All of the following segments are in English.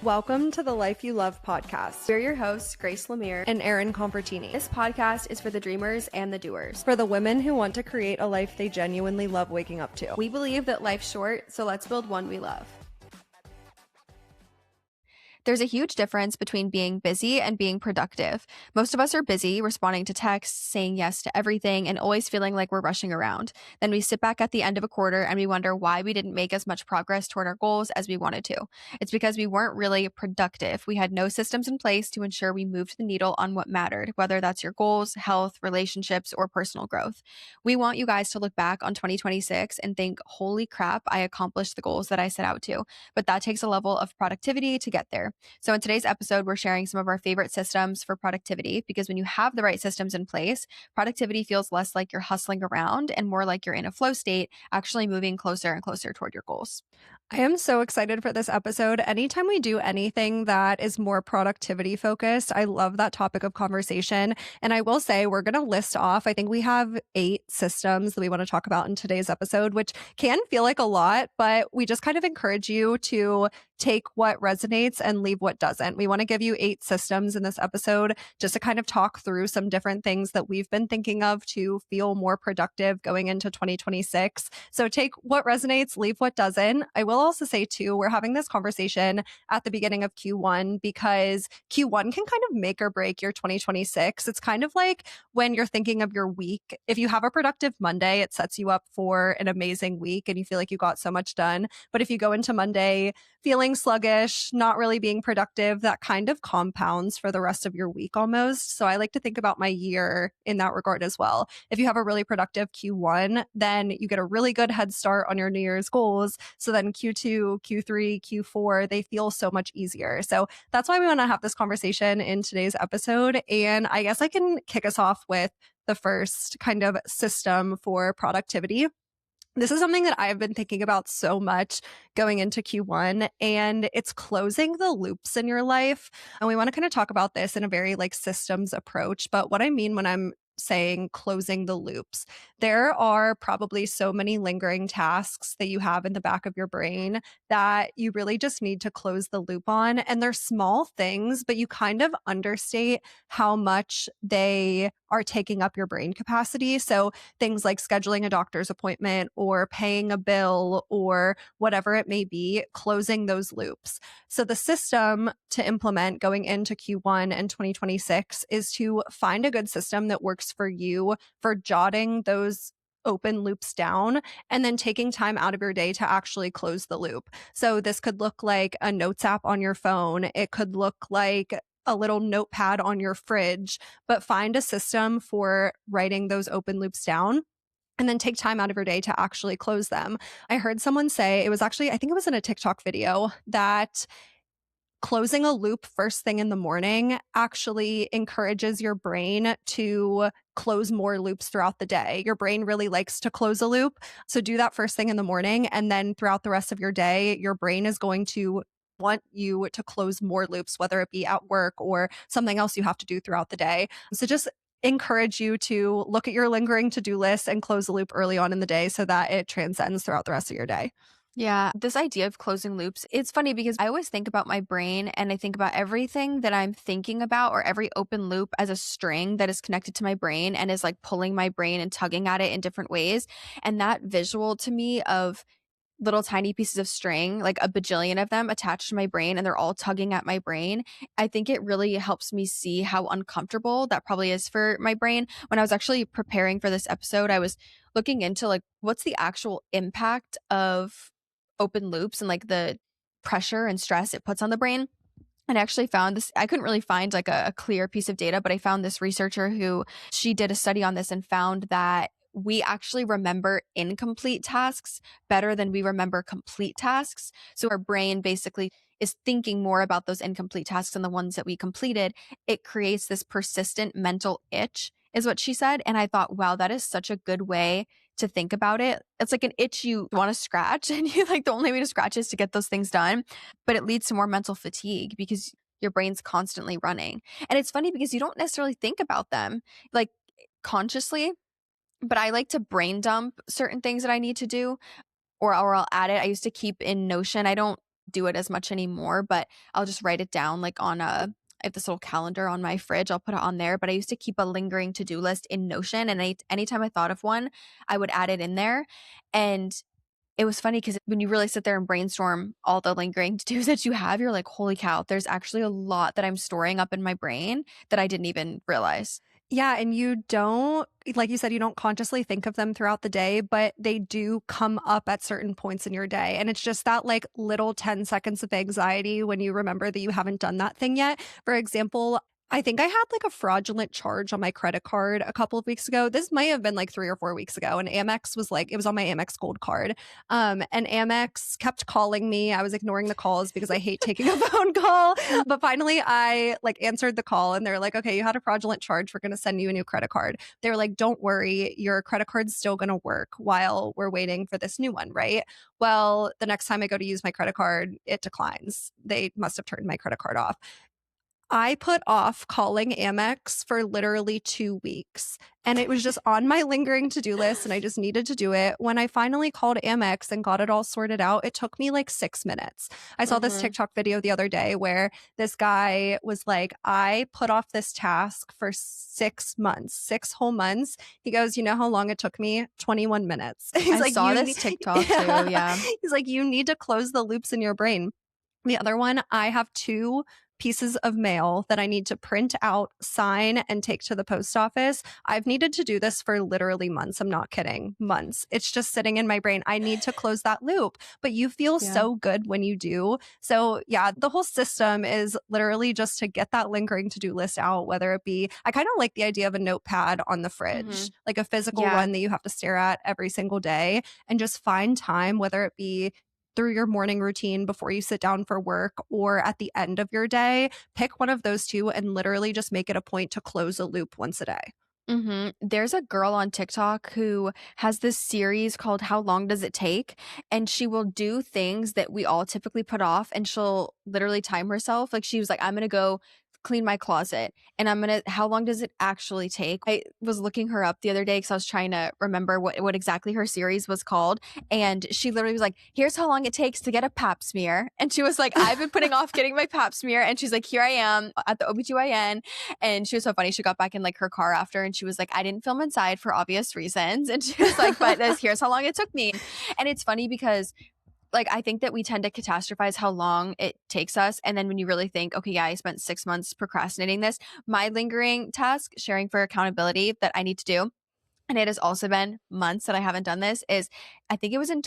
Welcome to the Life You Love podcast. We're your hosts, Grace Lemire and Erin Convertini. This podcast is for the dreamers and the doers. For the women who want to create a life they genuinely love waking up to. We believe that life's short, so let's build one we love. There's a huge difference between being busy and being productive. Most of us are busy, responding to texts, saying yes to everything, and always feeling like we're rushing around. Then we sit back at the end of a quarter and we wonder why we didn't make as much progress toward our goals as we wanted to. It's because we weren't really productive. We had no systems in place to ensure we moved the needle on what mattered, whether that's your goals, health, relationships, or personal growth. We want you guys to look back on 2026 and think, holy crap, I accomplished the goals that I set out to. But that takes a level of productivity to get there. So in today's episode, we're sharing some of our favorite systems for productivity, because when you have the right systems in place, productivity feels less like you're hustling around and more like you're in a flow state, actually moving closer and closer toward your goals. I am so excited for this episode. Anytime we do anything that is more productivity focused, I love that topic of conversation. And I will say, we're going to list off, I think we have 8 systems that we want to talk about in today's episode, which can feel like a lot, but we just kind of encourage you to take what resonates and leave what doesn't. We want to give you 8 systems in this episode just to kind of talk through some different things that we've been thinking of to feel more productive going into 2026. So take what resonates, leave what doesn't. I will also say too, we're having this conversation at the beginning of Q1 because Q1 can kind of make or break your 2026. It's kind of like when you're thinking of your week. If you have a productive Monday, it sets you up for an amazing week and you feel like you got so much done. But if you go into Monday feeling sluggish, not really being productive, that kind of compounds for the rest of your week almost. So I like to think about my year in that regard as well. If you have a really productive Q1, then you get a really good head start on your New Year's goals. So then Q2, Q3, Q4, they feel so much easier. So that's why we want to have this conversation in today's episode. And I guess I can kick us off with the first kind of system for productivity. This is something that I've been thinking about so much going into Q1, and it's closing the loops in your life. And we want to kind of talk about this in a very systems approach. But what I mean when I'm saying closing the loops, there are probably so many lingering tasks that you have in the back of your brain that you really just need to close the loop on. And they're small things, but you kind of understate how much they are taking up your brain capacity. So things like scheduling a doctor's appointment or paying a bill or whatever it may be, closing those loops. So the system to implement going into Q1 and 2026 is to find a good system that works for you for jotting those open loops down and then taking time out of your day to actually close the loop. So this could look like a notes app on your phone. It could look like a little notepad on your fridge, but find a system for writing those open loops down and then take time out of your day to actually close them. I heard someone say, I think it was in a TikTok video, that closing a loop first thing in the morning actually encourages your brain to close more loops throughout the day. Your brain really likes to close a loop. So do that first thing in the morning. And then throughout the rest of your day, your brain is going to want you to close more loops, whether it be at work or something else you have to do throughout the day. So just encourage you to look at your lingering to-do list and close the loop early on in the day so that it transcends throughout the rest of your day. Yeah, this idea of closing loops, it's funny because I always think about my brain and I think about everything that I'm thinking about or every open loop as a string that is connected to my brain and is pulling my brain and tugging at it in different ways. And that visual to me of little tiny pieces of string, like a bajillion of them attached to my brain and they're all tugging at my brain, I think it really helps me see how uncomfortable that probably is for my brain. When I was actually preparing for this episode, I was looking into what's the actual impact of open loops and the pressure and stress it puts on the brain. And I actually found this, I couldn't really find a clear piece of data, but I found this researcher who she did a study on this and found that we actually remember incomplete tasks better than we remember complete tasks. So our brain basically is thinking more about those incomplete tasks than the ones that we completed. It creates this persistent mental itch, is what she said. And I thought, wow, that is such a good way to think about it. It's like an itch you want to scratch, and you the only way to scratch is to get those things done. But it leads to more mental fatigue because your brain's constantly running. And it's funny because you don't necessarily think about them consciously, but I like to brain dump certain things that I need to do, or I'll add it. I used to keep in Notion. I don't do it as much anymore, but I'll just write it down like on a I have this little calendar on my fridge. I'll put it on there, but I used to keep a lingering to-do list in Notion, and anytime I thought of one, I would add it in there. And it was funny because when you really sit there and brainstorm all the lingering to-dos that you have, you're like, "Holy cow, there's actually a lot that I'm storing up in my brain that I didn't even realize." Yeah, and you don't, like you said, you don't consciously think of them throughout the day, but they do come up at certain points in your day. And it's just that like little 10 seconds of anxiety when you remember that you haven't done that thing yet. For example, I think I had like a fraudulent charge on my credit card a couple of weeks ago. This might have been like 3 or 4 weeks ago. And Amex was like, it was on my Amex Gold card. And Amex kept calling me. I was ignoring the calls because I hate taking a phone call. But finally, I like answered the call and they're like, okay, you had a fraudulent charge. We're going to send you a new credit card. They were like, don't worry, your credit card's still going to work while we're waiting for this new one, right? Well, the next time I go to use my credit card, it declines. They must have turned my credit card off. I put off calling Amex for literally 2 weeks, and it was just on my lingering to-do list, and I just needed to do it. When I finally called Amex and got it all sorted out, it took me like 6 minutes. I saw this Mhm. TikTok video the other day where this guy was like, "I put off this task for 6 months, 6 whole months." He goes, "You know how long it took me? 21 minutes." He's I like, saw "You this nee" TikTok too, Yeah. yeah. He's like, "You need to close the loops in your brain." The other one, I have 2 pieces of mail that I need to print out, sign, and take to the post office. I've needed to do this for literally months. I'm not kidding. Months. It's just sitting in my brain. I need to close that loop. But you feel Yeah. so good when you do. So, yeah, the whole system is literally just to get that lingering to-do list out, whether it be, I kind of like the idea of a notepad on the fridge, Mhm. like a physical Yeah. one that you have to stare at every single day, and just find time, whether it be through your morning routine before you sit down for work or at the end of your day, pick one of those 2 and literally just make it a point to close a loop once a day. There's a girl on TikTok who has this series called How Long Does It Take? And she will do things that we all typically put off, and she'll literally time herself. Like she was like, I'm gonna go clean my closet, and how long does it actually take? I was looking her up the other day because I was trying to remember what exactly her series was called. And she literally was like, here's how long it takes to get a pap smear. And she was like, I've been putting off getting my pap smear. And she's like, here I am at the OBGYN. And she was so funny. She got back in like her car after and she was like, I didn't film inside for obvious reasons. And she was like, but here's how long it took me. And it's funny because like I think that we tend to catastrophize how long it takes us. And then when you really think, okay, yeah, I spent 6 months procrastinating this, my lingering task, sharing for accountability that I need to do, and it has also been months that I haven't done this, is I think it was in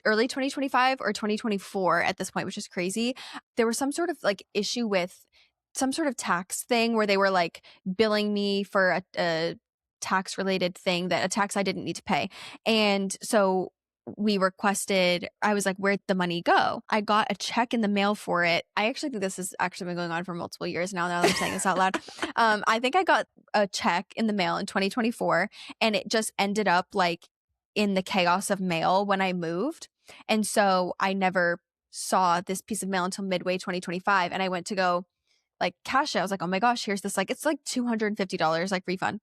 early 2025 or 2024 at this point, which is crazy. There was some sort of like issue with some sort of tax thing where they were like billing me for a tax related thing, that a tax I didn't need to pay. And so I was like, where'd the money go? I got a check in the mail for it. I actually think this has actually been going on for multiple years now that I'm saying this out loud. I think I got a check in the mail in 2024, and it just ended up like in the chaos of mail when I moved. And so I never saw this piece of mail until midway 2025. And I went to go like cash it. I was like, oh my gosh, here's this, like, it's like $250 like refund.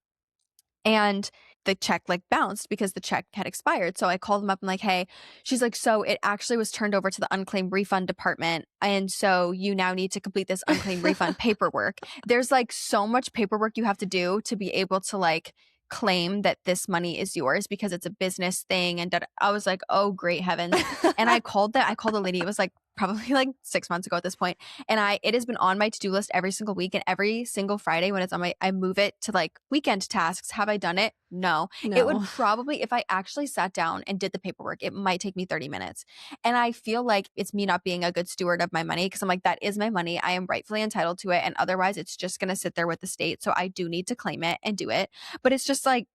And the check like bounced because the check had expired. So I called them up and like, hey, she's like, so it actually was turned over to the unclaimed refund department. And so you now need to complete this unclaimed refund paperwork. There's like so much paperwork you have to do to be able to like claim that this money is yours because it's a business thing. And I was like, oh, great heavens. And I called the lady. It was like probably like 6 months ago at this point. And it has been on my to-do list every single week, and every single Friday when it's on I move it to like weekend tasks. Have I done it? No. It would No. probably, if I actually sat down and did the paperwork, it might take me 30 minutes. And I feel like it's me not being a good steward of my money, because I'm like, that is my money. I am rightfully entitled to it. And otherwise it's just going to sit there with the state. So I do need to claim it and do it. But it's just like,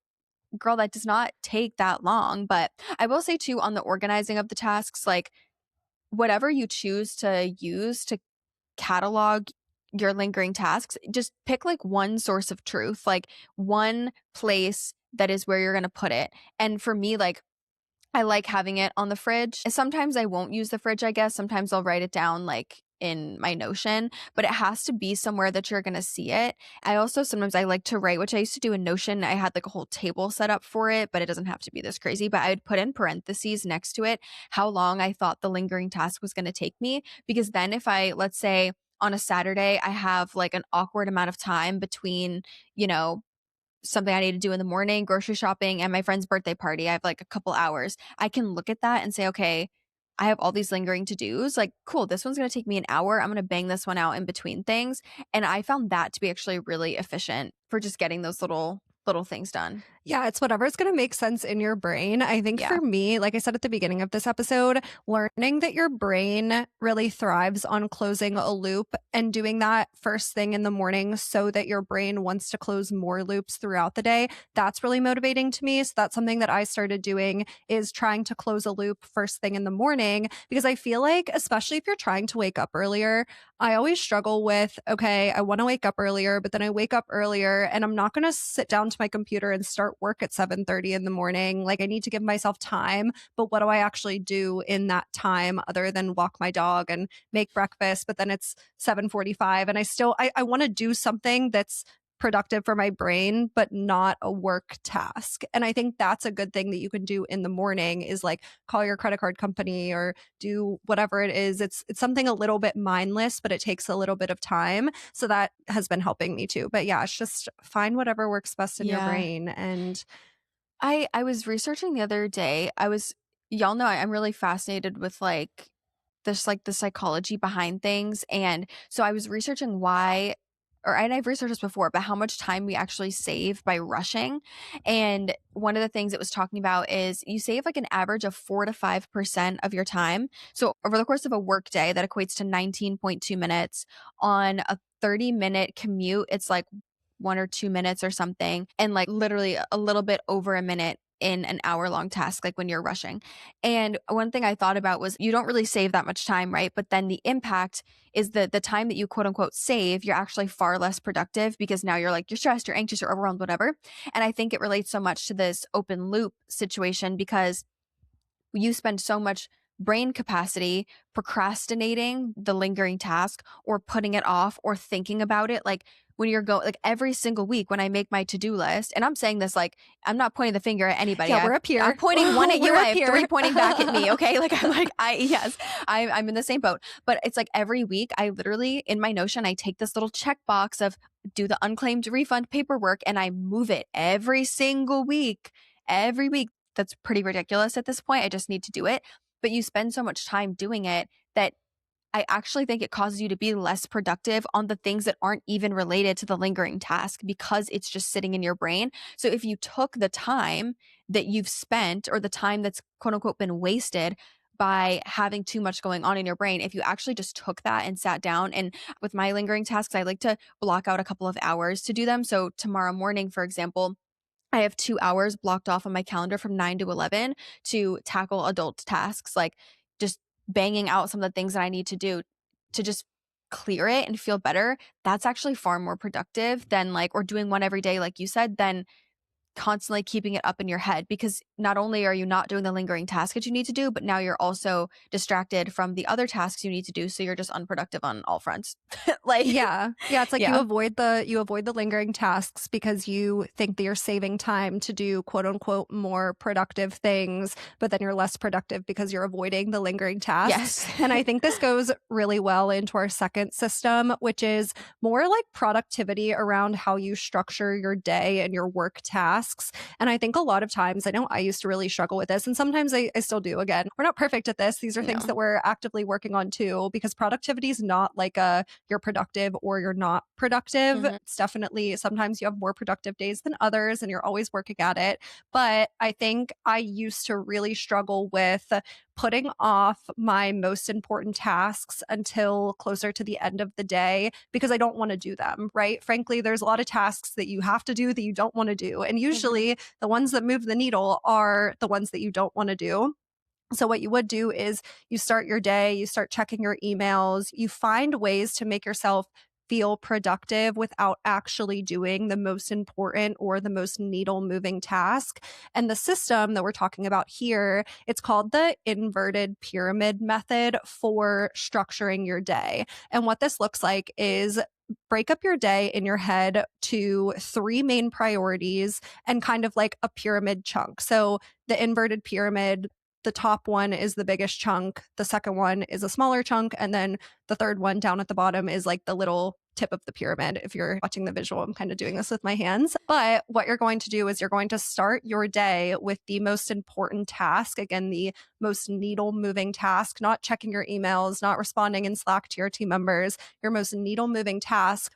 girl, that does not take that long. But I will say too, on the organizing of the tasks, like whatever you choose to use to catalog your lingering tasks, just pick like one source of truth, like one place that is where you're going to put it. And for me, like, I like having it on the fridge. Sometimes I won't use the fridge, I guess. Sometimes I'll write it down like in my Notion, but it has to be somewhere that you're going to see it. I also sometimes I like to write, which I used to do in Notion. I had like a whole table set up for it, but it doesn't have to be this crazy. But I would put in parentheses next to it how long I thought the lingering task was going to take me. Because then if I, let's say, on a Saturday, I have like an awkward amount of time between, you know, something I need to do in the morning, grocery shopping, and my friend's birthday party. I have like a couple hours. I can look at that and say, okay, I have all these lingering to dos. Like, cool, this one's going to take me an hour. I'm going to bang this one out in between things. And I found that to be actually really efficient for just getting those little things done. Yeah, it's whatever's going to make sense in your brain. I think Yeah. for me, like I said at the beginning of this episode, learning that your brain really thrives on closing a loop and doing that first thing in the morning so that your brain wants to close more loops throughout the day, that's really motivating to me. So that's something that I started doing is trying to close a loop first thing in the morning because I feel like especially if you're trying to wake up earlier, I always struggle with, okay, I want to wake up earlier, but then I wake up earlier and I'm not going to sit down to my computer and start work at 7:30 in the morning. Like I need to give myself time, but what do I actually do in that time other than walk my dog and make breakfast, but then it's 7:45 and I want to do something that's productive for my brain but not a work task. And I think that's a good thing that you can do in the morning is like call your credit card company or do whatever it is. It's something a little bit mindless, but it takes a little bit of time. So that has been helping me too. But yeah, it's just find whatever works best in your Yeah. brain. And I was researching the other day. Y'all know I'm really fascinated with like the psychology behind things. And so I was researching why, and I've researched this before, but how much time we actually save by rushing. And one of the things it was talking about is you save like an average of 4 to 5% of your time. So over the course of a work day, that equates to 19.2 minutes. On a 30-minute commute, it's like 1 or 2 minutes or something. And like literally a little bit over a minute in an hour-long task, like when you're rushing. And one thing I thought about was you don't really save that much time, right? But then the impact is the time that you quote unquote save, you're actually far less productive because now you're like, you're stressed, you're anxious, you're overwhelmed, whatever. And I think it relates so much to this open loop situation because you spend so much brain capacity procrastinating the lingering task or putting it off or thinking about it. Like when you're going, like every single week when I make my to-do list, and I'm saying this like, I'm not pointing the finger at anybody. yeah, we're up I'm here. pointing one at you. We're I up have here. three pointing back at me. Okay. Like I'm like, yes, I'm in the same boat. But it's like every week I literally in my Notion, I take this little checkbox of do the unclaimed refund paperwork and I move it every single week. Every week that's pretty ridiculous at this point. I just need to do it. But you spend so much time doing it that I actually think it causes you to be less productive on the things that aren't even related to the lingering task because it's just sitting in your brain. So if you took the time that you've spent or the time that's quote unquote been wasted by having too much going on in your brain, if you actually just took that and sat down and with my lingering tasks, I like to block out a couple of hours to do them. So tomorrow morning, for example, I have 2 hours blocked off on my calendar from 9 to 11 to tackle adult tasks, like just banging out some of the things that I need to do to just clear it and feel better. That's actually far more productive than like, or doing one every day, like you said, than constantly keeping it up in your head because not only are you not doing the lingering task that you need to do, but now you're also distracted from the other tasks you need to do. So you're just unproductive on all fronts. Like, Yeah. Yeah, it's like yeah. you avoid the lingering tasks because you think that you're saving time to do quote unquote more productive things, but then you're less productive because you're avoiding the lingering tasks. Yes. And I think this goes really well into our second system, which is more like productivity around how you structure your day and your work tasks. And I think a lot of times, I know I used to really struggle with this, and sometimes I still do. Again, we're not perfect at this. These are things No. that we're actively working on too, because productivity is not like a you're productive or you're not productive. Mhm. It's definitely sometimes you have more productive days than others and you're always working at it. But I think I used to really struggle with putting off my most important tasks until closer to the end of the day because I don't want to do them, right? Frankly, there's a lot of tasks that you have to do that you don't want to do. And Mhm. usually the ones that move the needle are the ones that you don't want to do. So, what you would do is you start your day, you start checking your emails, you find ways to make yourself feel productive without actually doing the most important or the most needle moving task. And the system that we're talking about here, it's called the inverted pyramid method for structuring your day. And what this looks like is break up your day in your head to three main priorities and kind of like a pyramid chunk. So the inverted pyramid, the top one is the biggest chunk, the second one is a smaller chunk, and then the third one down at the bottom is like the little tip of the pyramid. If you're watching the visual, I'm kind of doing this with my hands. But what you're going to do is you're going to start your day with the most important task. Again, the most needle moving task, not checking your emails, not responding in Slack to your team members, your most needle moving task,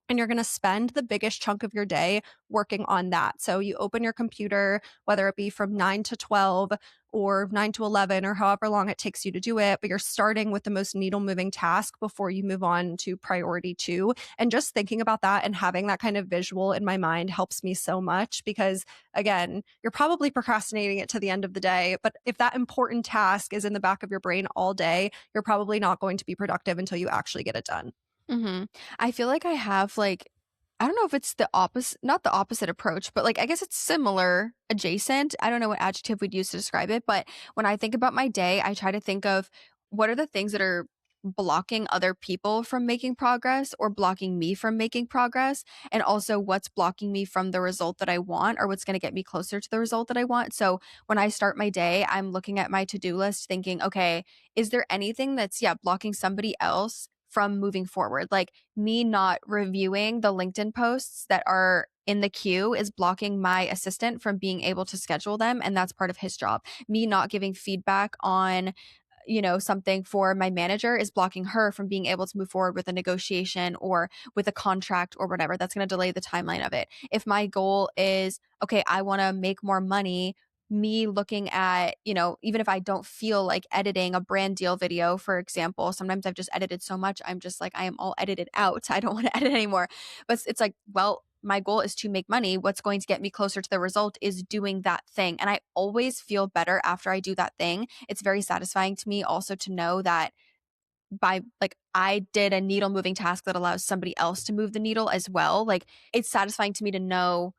and you're going to spend the biggest chunk of your day working on that. So you open your computer, whether it be from 9 to 12 or 9 to 11 or however long it takes you to do it, but you're starting with the most needle moving task before you move on to priority 2. And just thinking about that and having that kind of visual in my mind helps me so much because, again, you're probably procrastinating it to the end of the day. But if that important task is in the back of your brain all day, you're probably not going to be productive until you actually get it done. Mhm. I feel like I have, like, I don't know if it's the opposite, not the opposite approach, but, like, I guess it's similar, adjacent. I don't know what adjective we'd use to describe it, but when I think about my day, I try to think of what are the things that are blocking other people from making progress or blocking me from making progress, and also what's blocking me from the result that I want or what's gonna get me closer to the result that I want. So, when I start my day, I'm looking at my to-do list thinking, "Okay, is there anything that's, yeah, blocking somebody else from moving forward?" Like me not reviewing the LinkedIn posts that are in the queue is blocking my assistant from being able to schedule them. And that's part of his job. Me not giving feedback on, something for my manager is blocking her from being able to move forward with a negotiation or with a contract or whatever. That's going to delay the timeline of it. If my goal is, okay, I want to make more money, me looking at, even if I don't feel like editing a brand deal video, for example, sometimes I've just edited so much, I'm just like, I am all edited out. I don't want to edit anymore. But it's like, well, my goal is to make money. What's going to get me closer to the result is doing that thing. And I always feel better after I do that thing. It's very satisfying to me also to know that by like I did a needle moving task that allows somebody else to move the needle as well. Like it's satisfying to me to know,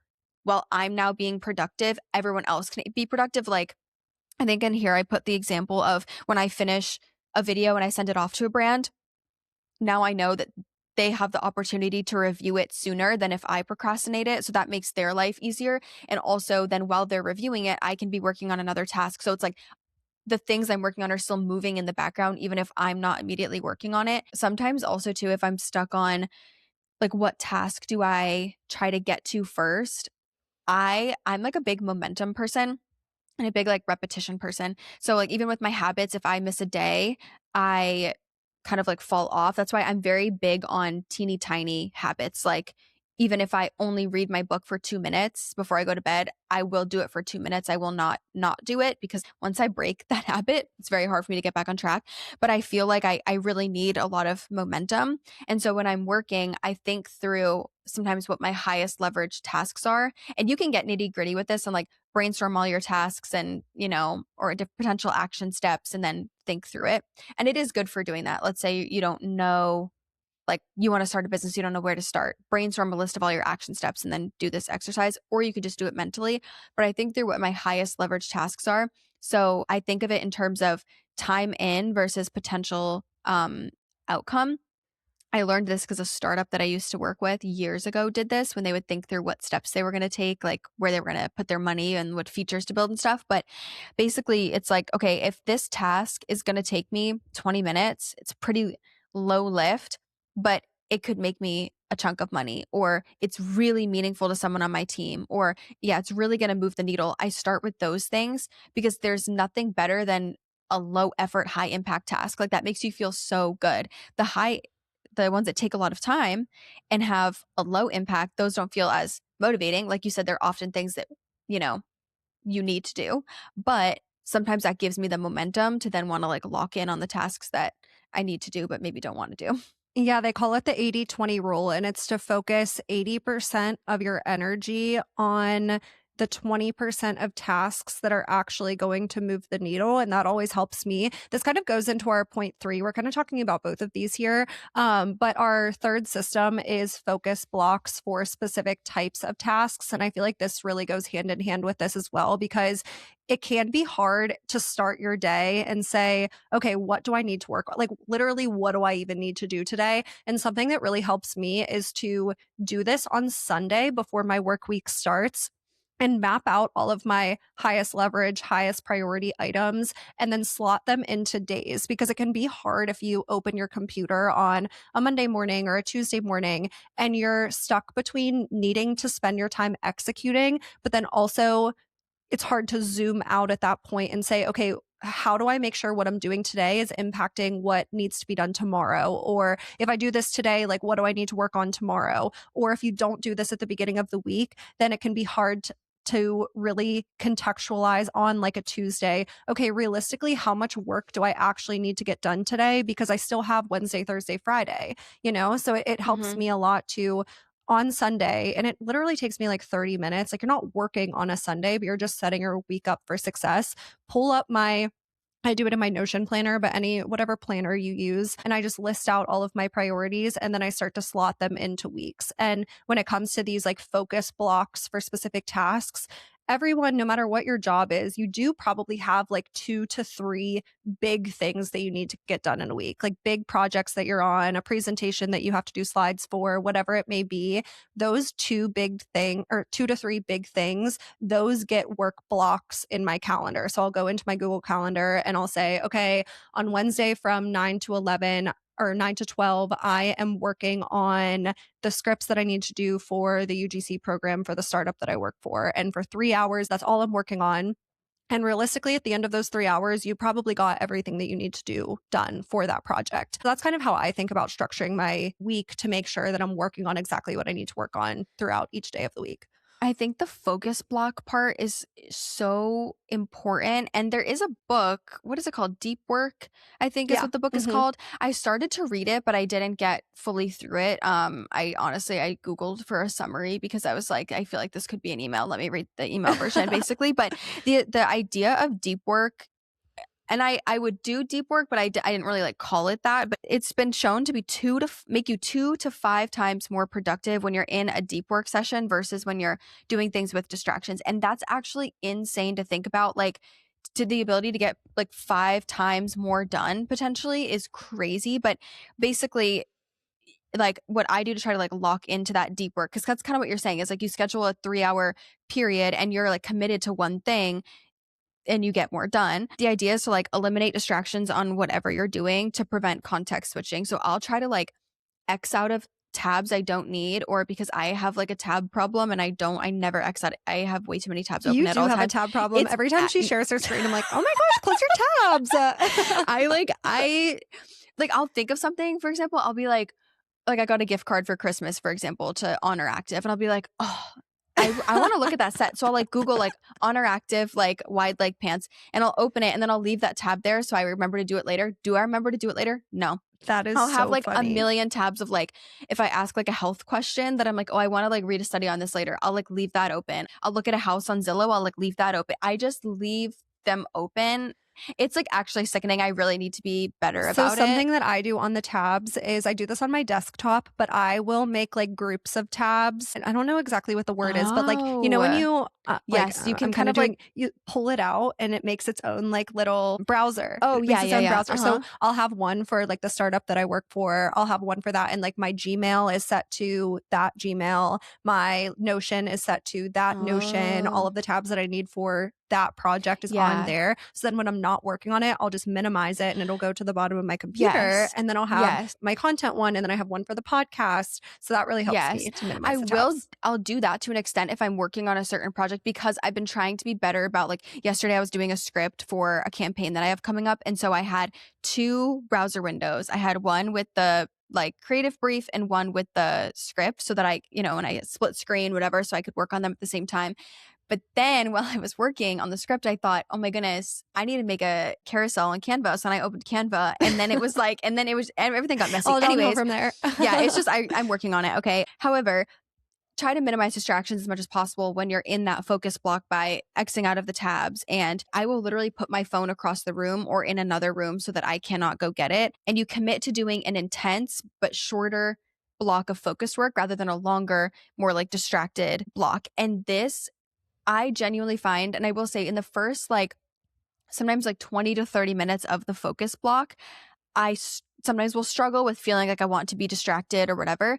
well, I'm now being productive. Everyone else can be productive. Like I think in here I put the example of when I finish a video and I send it off to a brand. Now I know that they have the opportunity to review it sooner than if I procrastinate it. So that makes their life easier. And also, then while they're reviewing it, I can be working on another task. So it's like the things I'm working on are still moving in the background, even if I'm not immediately working on it. Sometimes, also, too, if I'm stuck on like what task do I try to get to first, I'm like a big momentum person and a big like repetition person. So like even with my habits, if I miss a day, I kind of like fall off. That's why I'm very big on teeny tiny habits. Like even if I only read my book for 2 minutes before I go to bed, I will do it for 2 minutes. I will not do it because once I break that habit, it's very hard for me to get back on track. But I feel like I really need a lot of momentum. And so when I'm working, I think through sometimes what my highest leverage tasks are. And you can get nitty gritty with this and like brainstorm all your tasks and, or potential action steps and then think through it. And it is good for doing that. Let's say you don't know, like you want to start a business, you don't know where to start. Brainstorm a list of all your action steps and then do this exercise, or you could just do it mentally. But I think through what my highest leverage tasks are. So I think of it in terms of time in versus potential outcome. I learned this because a startup that I used to work with years ago did this when they would think through what steps they were going to take, like where they were going to put their money and what features to build and stuff. But basically, it's like, okay, if this task is going to take me 20 minutes, it's pretty low lift, but it could make me a chunk of money, or it's really meaningful to someone on my team, or yeah, it's really going to move the needle. I start with those things because there's nothing better than a low effort, high impact task. Like that makes you feel so good. The ones that take a lot of time and have a low impact, those don't feel as motivating. Like you said, they're often things that, you know, you need to do. But sometimes that gives me the momentum to then want to like lock in on the tasks that I need to do, but maybe don't want to do. Yeah, they call it the 80-20 rule, and it's to focus 80% of your energy on the 20% of tasks that are actually going to move the needle. And that always helps me. This kind of goes into our point three. We're kind of talking about both of these here. But our third system is focus blocks for specific types of tasks. And I feel like this really goes hand in hand with this as well, because it can be hard to start your day and say, okay, what do I need to work on? Like, literally, what do I even need to do today? And something that really helps me is to do this on Sunday before my work week starts and map out all of my highest leverage, highest priority items, and then slot them into days, because it can be hard if you open your computer on a Monday morning or a Tuesday morning and you're stuck between needing to spend your time executing, but then also it's hard to zoom out at that point and say, okay, how do I make sure what I'm doing today is impacting what needs to be done tomorrow? Or if I do this today, like, what do I need to work on tomorrow? Or if you don't do this at the beginning of the week, then it can be hard to really contextualize on like a Tuesday. Okay, realistically, how much work do I actually need to get done today? Because I still have Wednesday, Thursday, Friday, So it helps Mhm. me a lot to on Sunday, and it literally takes me like 30 minutes. Like, you're not working on a Sunday, but you're just setting your week up for success. Pull up my I do it in my Notion planner, but any whatever planner you use. And I just list out all of my priorities and then I start to slot them into weeks. And when it comes to these like focus blocks for specific tasks, everyone, no matter what your job is, you do probably have like 2 to 3 big things that you need to get done in a week, like big projects that you're on, a presentation that you have to do slides for, whatever it may be. Those 2 to 3 big things, those get work blocks in my calendar. So I'll go into my Google Calendar and I'll say, okay, on Wednesday from 9 to 11 or 9 to 12, I am working on the scripts that I need to do for the UGC program for the startup that I work for. And for 3 hours, that's all I'm working on. And realistically, at the end of those 3 hours, you probably got everything that you need to do done for that project. So that's kind of how I think about structuring my week to make sure that I'm working on exactly what I need to work on throughout each day of the week. I think the focus block part is so important. And there is a book, what is it called? Deep Work, I think is Yeah. what the book is Hmm. called. I started to read it, but I didn't get fully through it. I Googled for a summary because I was like, I feel like this could be an email. Let me read the email version basically. But the idea of deep work, and I would do deep work, but I didn't really like call it that. But it's been shown to be make you 2 to 5 times more productive when you're in a deep work session versus when you're doing things with distractions. And that's actually insane to think about. Like, to the ability to get like 5 times more done potentially is crazy. But basically, like what I do to try to like lock into that deep work, because that's kind of what you're saying is like you schedule a 3 hour period and you're like committed to one thing and you get more done. The idea is to like eliminate distractions on whatever you're doing to prevent context switching. So I'll try to like X out of tabs I don't need, or because I have like a tab problem and I never X out. I have way too many tabs open You at do all have a times. tab problem. It's Every time she shares her screen, I'm like, oh my gosh, close your tabs. I like I'll think of something, for example, I'll be like I got a gift card for Christmas, for example, to Honor Active, and I'll be like, oh, I want to look at that set. So I'll like Google like Honor Active, like wide leg pants, and I'll open it and then I'll leave that tab there so I remember to do it later. Do I remember to do it later? No. That is I'll have so like a funny. million tabs of like, if I ask like a health question that I'm like, oh, I want to like read a study on this later, I'll like leave that open. I'll look at a house on Zillow, I'll like leave that open. I just leave them open. It's like actually sickening. I really need to be better So about it. something that I do on the tabs is I do this on my desktop, but I will make like groups of tabs. And I don't know exactly what the word is, but like, when Oh, you yes, you can I'm kind kind of of like, doing, you pull it out and it makes its own like little browser. oh, It makes yeah, its yeah, own yeah. browser. So I'll have one for like the startup that I work for. I'll have one for that. And like my Gmail is set to that Gmail. My Notion is set to that Notion. All Oh, of the tabs that I need for that project is on yeah. there. So then when I'm not working on it, I'll just minimize it and it'll go to the bottom of my computer. Yes. And then I'll have Yes. my content one and then I have one for the podcast. So that really helps Yes. me to minimize the tabs. I'll do that to an extent if I'm working on a certain project, because I've been trying to be better about like yesterday I was doing a script for a campaign that I have coming up. And so I had 2 browser windows. I had one with the like creative brief and one with the script so that and I split screen, whatever, so I could work on them at the same time. But then while I was working on the script, I thought, oh my goodness, I need to make a carousel on Canva. So then I opened Canva and then it was like, and everything got messy. All downhill Anyways, from there. yeah, it's just, I'm working on it. Okay. However, try to minimize distractions as much as possible when you're in that focus block by Xing out of the tabs. And I will literally put my phone across the room or in another room so that I cannot go get it. And you commit to doing an intense but shorter block of focus work rather than a longer, more like distracted block. And this I genuinely find, and I will say in the first like sometimes like 20 to 30 minutes of the focus block, sometimes will struggle with feeling like I want to be distracted or whatever.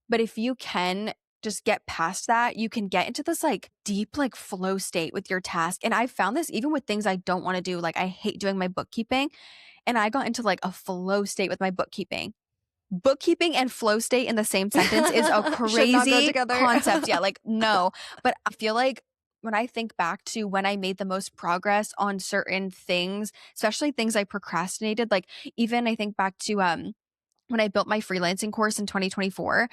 But if you can just get past that, you can get into this like deep, like flow state with your task. And I found this even with things I don't want to do. Like I hate doing my bookkeeping. And I got into like a flow state with my bookkeeping. Bookkeeping and flow state in the same sentence is a Should not go crazy together. concept. Yeah, like no. But I feel like when I think back to when I made the most progress on certain things, especially things I procrastinated, like even I think back to when I built my freelancing course in 2024,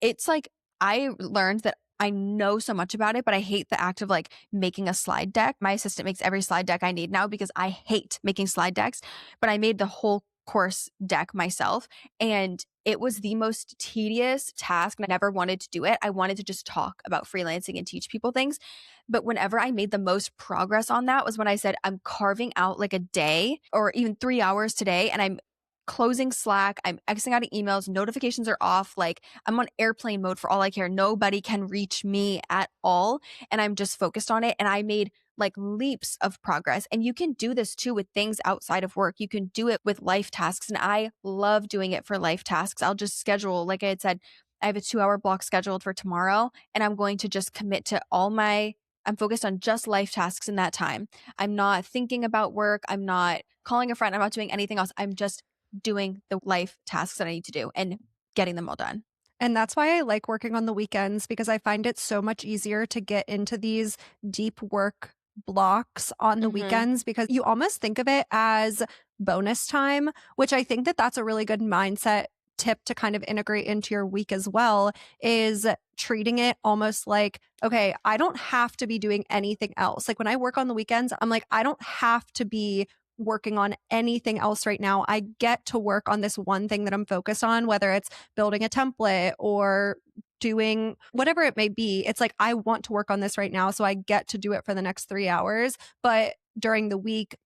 it's like I learned that I know so much about it, but I hate the act of like making a slide deck. My assistant makes every slide deck I need now because I hate making slide decks, but I made the whole course deck myself. And it was the most tedious task. And I never wanted to do it. I wanted to just talk about freelancing and teach people things. But whenever I made the most progress on that was when I said, I'm carving out like a day or even 3 hours today. And I'm closing Slack, I'm Xing out of emails, notifications are off. Like I'm on airplane mode for all I care. Nobody can reach me at all. And I'm just focused on it. And I made like leaps of progress. And you can do this too with things outside of work. You can do it with life tasks. And I love doing it for life tasks. I'll just schedule, like I had said, I have a 2 hour block scheduled for tomorrow. And I'm going to just commit to I'm focused on just life tasks in that time. I'm not thinking about work. I'm not calling a friend. I'm not doing anything else. I'm just doing the life tasks that I need to do and getting them all done. And that's why I like working on the weekends because I find it so much easier to get into these deep work blocks on the Mhm. weekends because you almost think of it as bonus time, which I think that that's a really good mindset tip to kind of integrate into your week as well is treating it almost like, okay, I don't have to be doing anything else. Like when I work on the weekends, I'm like, I don't have to be working on anything else right now. I get to work on this one thing that I'm focused on, whether it's building a template or doing whatever it may be. It's like, I want to work on this right now. So I get to do it for the next 3 hours. But during the week,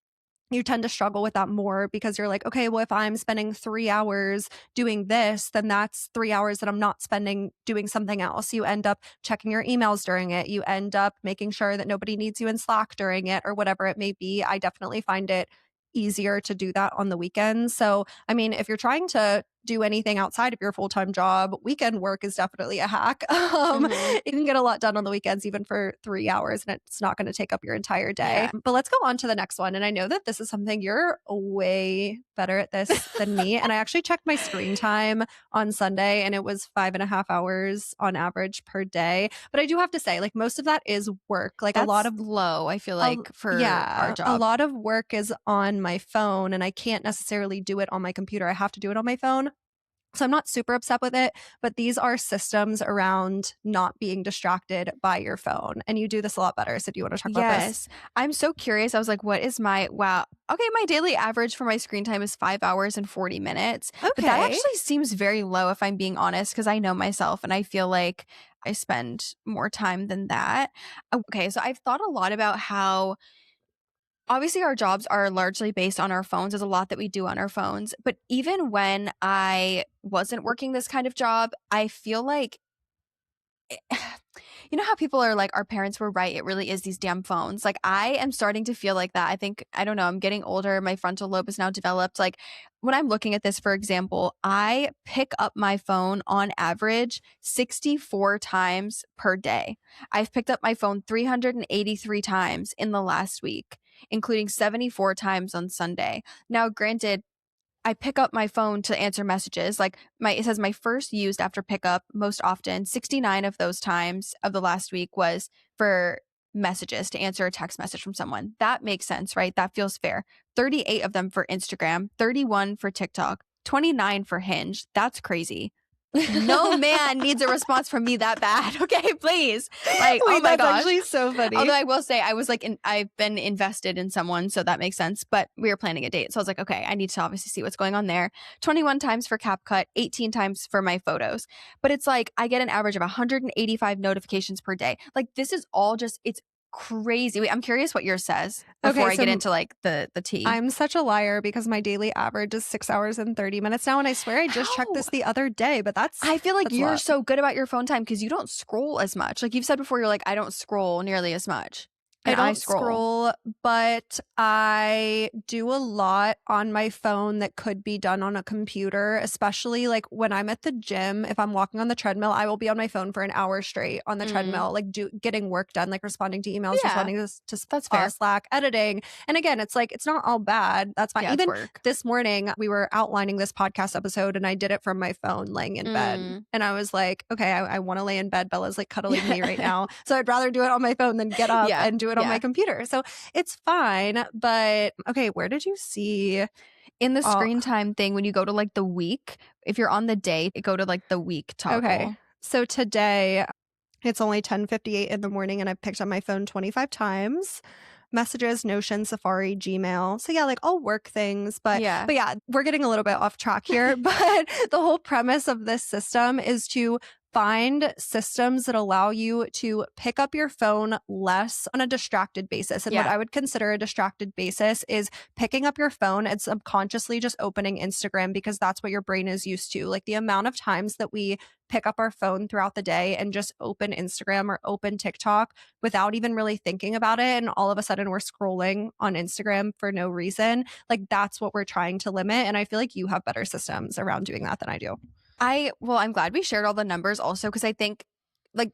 you tend to struggle with that more because you're like, okay, well, if I'm spending 3 hours doing this, then that's 3 hours that I'm not spending doing something else. You end up checking your emails during it. You end up making sure that nobody needs you in Slack during it or whatever it may be. I definitely find it easier to do that on the weekends. So, I mean, if you're trying to do anything outside of your full-time job, weekend work is definitely a hack. Mhm. You can get a lot done on the weekends, even for 3 hours, and it's not going to take up your entire day. Yeah. But let's go on to the next one. And I know that this is something you're way better at this than me. And I actually checked my screen time on Sunday and it was 5.5 hours on average per day. But I do have to say, like, most of that is work. Like, a lot That's of low, I feel a like, for our yeah, a job. lot of work is on my phone and I can't necessarily do it on my computer. I have to do it on my phone. So I'm not super upset with it, but these are systems around not being distracted by your phone. And you do this a lot better. So do you want to talk about this? Yes. I'm so curious. I was like, what is wow. Okay, my daily average for my screen time is 5 hours and 40 minutes. But that Okay. actually seems very low if I'm being honest, because I know myself and I feel like I spend more time than that. Okay, so I've thought a lot about how obviously our jobs are largely based on our phones. There's a lot that we do on our phones. But even when I wasn't working this kind of job, I feel like you know how people are like, our parents were right. It really is these damn phones. Like, I am starting to feel like that. I think, I don't know, I'm getting older. My frontal lobe is now developed. Like, when I'm looking at this, for example, I pick up my phone on average 64 times per day. I've picked up my phone 383 times in the last week, including 74 times on Sunday. Now, granted, I pick up my phone to answer messages. Like it says my first used after pickup most often, 69 of those times of the last week was for messages to answer a text message from someone. That makes sense, right? That feels fair. 38 of them for Instagram, 31 for TikTok, 29 for Hinge. That's crazy. No man needs a response from me that bad. Okay, please. Like, oh Wait, my that's gosh. actually so funny. Although I will say I was like, I've been invested in someone, so that makes sense. But we were planning a date. So I was like, okay, I need to obviously see what's going on there. 21 times for CapCut, 18 times for my photos. But it's like, I get an average of 185 notifications per day. Like, this is all just, it's crazy. Wait, I'm curious what yours says before Okay, I so get into like the tea. I'm such a liar because my daily average is 6 hours and 30 minutes now, and I swear I just checked How? this the other day, but I feel like that's a you're lot. so good about your phone time because you don't scroll as much. Like you've said before, you're like, I don't scroll nearly as much. I And I don't scroll. scroll, but I do a lot on my phone that could be done on a computer, especially like when I'm at the gym. If I'm walking on the treadmill, I will be on my phone for an hour straight on the Mm. treadmill, like getting work done, like responding to emails, Yeah, responding to that's fair. Slack, editing. And again, it's like, it's not all bad. That's fine. Yeah, it's Even work. this morning, we were outlining this podcast episode and I did it from my phone laying in bed. Mm. And I was like, okay, I want to lay in bed. Bella's like cuddling me right now. So I'd rather do it on my phone than get up Yeah, and do it on my yeah. computer. So it's fine. But okay, where did you see In the all screen time thing, when you go to like the week, if you're on the day, go to like the week okay. toggle. So today it's only 10:58 in the morning and I've picked up my phone 25 times. Messages, Notion, Safari, Gmail. So yeah, like all work things, Yeah. but yeah, we're getting a little bit off track here, but the whole premise of this system is to find systems that allow you to pick up your phone less on a distracted basis. And what Yeah. I would consider a distracted basis is picking up your phone and subconsciously just opening Instagram because that's what your brain is used to. Like the amount of times that we pick up our phone throughout the day and just open Instagram or open TikTok without even really thinking about it. And all of a sudden we're scrolling on Instagram for no reason. Like that's what we're trying to limit. And I feel like you have better systems around doing that than I do. I'm glad we shared all the numbers also because I think like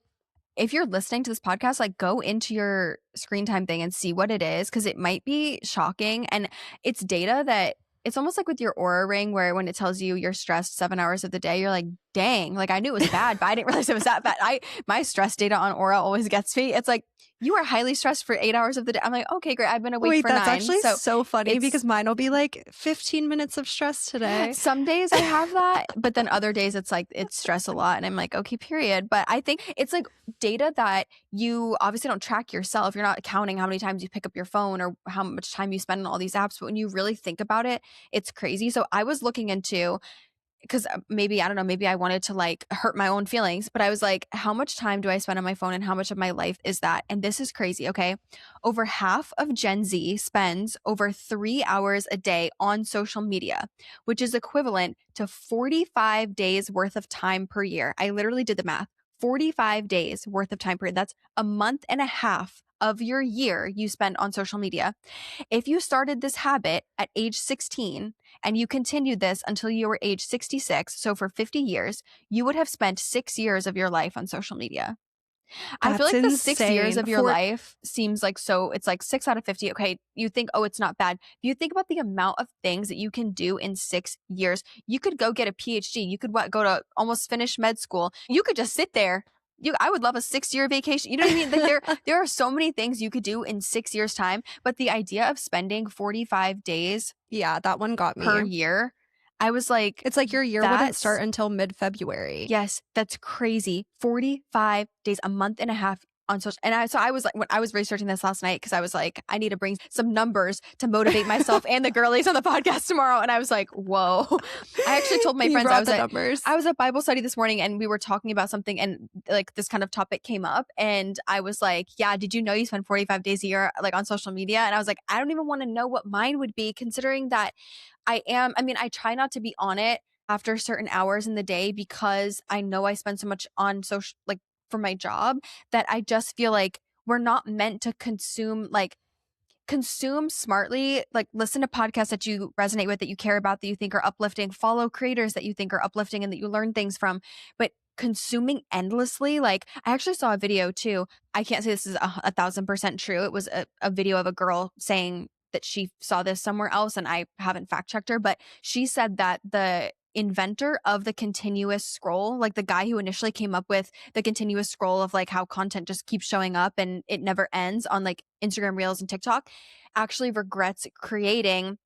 if you're listening to this podcast, like go into your screen time thing and see what it is because it might be shocking. And it's data that it's almost like with your Aura ring where when it tells you you're stressed 7 hours of the day, you're like, dang, like I knew it was bad, but I didn't realize it was that bad. My stress data on Aura always gets me. It's like, you are highly stressed for 8 hours of the day. I'm like, okay, great. I've been awake Wait, for that's 9. actually So so funny it's because mine will be like 15 minutes of stress today. some days I have that, but then other days it's like it's stress a lot. And I'm like, okay, period. But I think it's like data that you obviously don't track yourself. You're not counting how many times you pick up your phone or how much time you spend on all these apps. But when you really think about it, it's crazy. So I was looking into because maybe I don't know, maybe I wanted to like hurt my own feelings, but I was like, how much time do I spend on my phone and how much of my life is that? And this is crazy, okay? Over half of Gen Z spends over 3 hours a day on social media, which is equivalent to 45 days worth of time per year. I literally did the math. 45 days worth of time per year. That's a month and a half of your year you spend on social media. If you started this habit at age 16 and you continued this until you were age 66, so for 50 years, you would have spent 6 years of your life on social media. I feel That's like the 6 years insane. of your life seems like so, it's like 6 out of 50. Okay, you think, oh, it's not bad. If you think about the amount of things that you can do in 6 years, you could go get a PhD. You could go to almost finish med school. You could just sit there. I would love a 6 year vacation. You know what I mean? Like there are so many things you could do in 6 years' time. But the idea of spending 45 days Yeah, that one got per me. year, I was like, It's like your year wouldn't that's start until mid-February. yes, that's crazy. 45 days, a month and a half on social. And I was like, when I was researching this last night, because I was like, I need to bring some numbers to motivate myself and the girlies on the podcast tomorrow. And I was like, whoa. I actually told my You friends, brought the numbers. I was at Bible study this morning and we were talking about something and like this kind of topic came up. And I was like, yeah, did you know you spend 45 days a year like on social media? And I was like, I don't even want to know what mine would be considering that I try not to be on it after certain hours in the day because I know I spend so much on social, like for my job, that I just feel like we're not meant to consume smartly, like listen to podcasts that you resonate with, that you care about, that you think are uplifting, follow creators that you think are uplifting and that you learn things from. But consuming endlessly, like I actually saw a video too. I can't say this is 1,000% true. It was a video of a girl saying that she saw this somewhere else and I haven't fact checked her, but she said that the inventor of the continuous scroll, like the guy who initially came up with the continuous scroll of like how content just keeps showing up and it never ends on like Instagram Reels and TikTok, actually regrets creating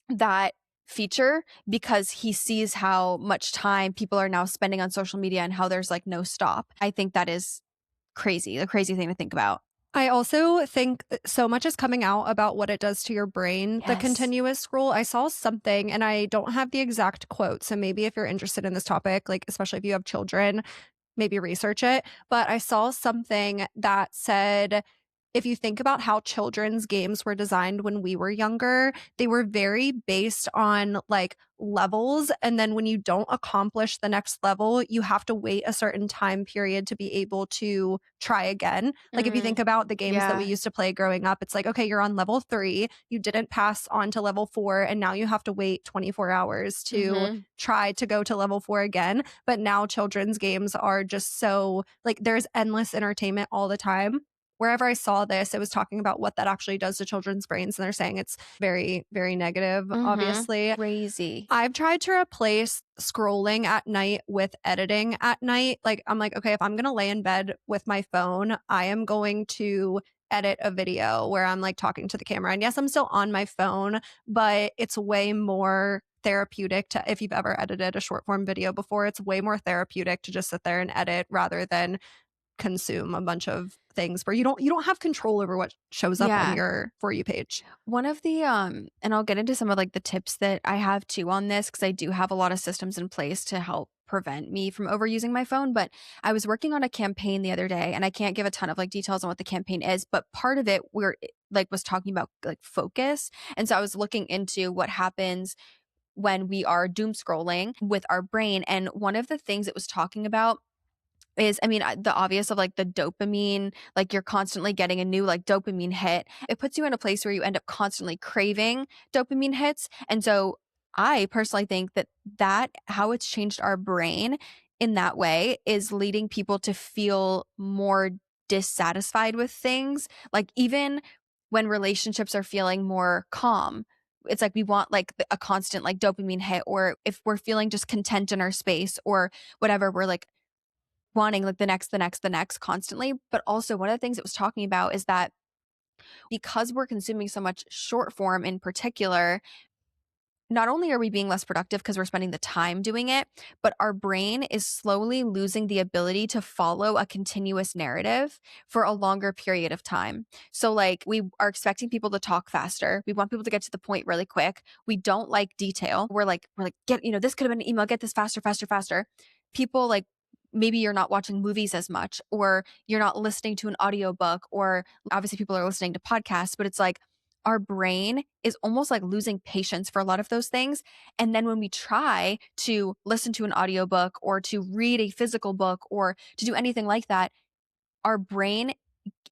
that feature because he sees how much time people are now spending on social media and how there's like no stop. I think that is crazy, a crazy thing to think about. I also think so much is coming out about what it does to your brain, the Yes. continuous scroll. I saw something and I don't have the exact quote. So maybe if you're interested in this topic, like especially if you have children, maybe research it. But I saw something that said if you think about how children's games were designed when we were younger, they were very based on like levels. And then when you don't accomplish the next level, you have to wait a certain time period to be able to try again. Like if you think Mm, about the games that we yeah. used to play growing up, it's like, okay, you're on level 3, you didn't pass on to level 4, and now you have to wait 24 hours to Mhm. try to go to level 4 again. But now children's games are just so like there's endless entertainment all the time. Wherever I saw this, it was talking about what that actually does to children's brains, and they're saying it's very, very negative, Mhm. obviously. Crazy. I've tried to replace scrolling at night with editing at night. Like, I'm like, okay, if I'm going to lay in bed with my phone, I am going to edit a video where I'm like talking to the camera. And yes, I'm still on my phone, but it's way more therapeutic to, if you've ever edited a short form video before, it's way more therapeutic to just sit there and edit rather than consume a bunch of things where you don't have control over what shows up on Yeah. your For You page. One of the and I'll get into some of like the tips that I have too on this because I do have a lot of systems in place to help prevent me from overusing my phone. But I was working on a campaign the other day, and I can't give a ton of like details on what the campaign is, but part of it we're like was talking about like focus. And so I was looking into what happens when we are doom scrolling with our brain. And one of the things it was talking about is, I mean, the obvious of like the dopamine, like you're constantly getting a new like dopamine hit. It puts you in a place where you end up constantly craving dopamine hits. And so I personally think that how it's changed our brain in that way is leading people to feel more dissatisfied with things. Like even when relationships are feeling more calm, it's like we want like a constant like dopamine hit, or if we're feeling just content in our space or whatever, we're like wanting like the next constantly. But also, one of the things it was talking about is that because we're consuming so much short form in particular, not only are we being less productive because we're spending the time doing it, but our brain is slowly losing the ability to follow a continuous narrative for a longer period of time. So, like, we are expecting people to talk faster. We want people to get to the point really quick. We don't like detail. We're like, get, this could have been an email, get this faster, faster, faster. People like, maybe you're not watching movies as much, or you're not listening to an audiobook, or obviously people are listening to podcasts, but it's like, our brain is almost like losing patience for a lot of those things. And then when we try to listen to an audiobook or to read a physical book or to do anything like that, our brain,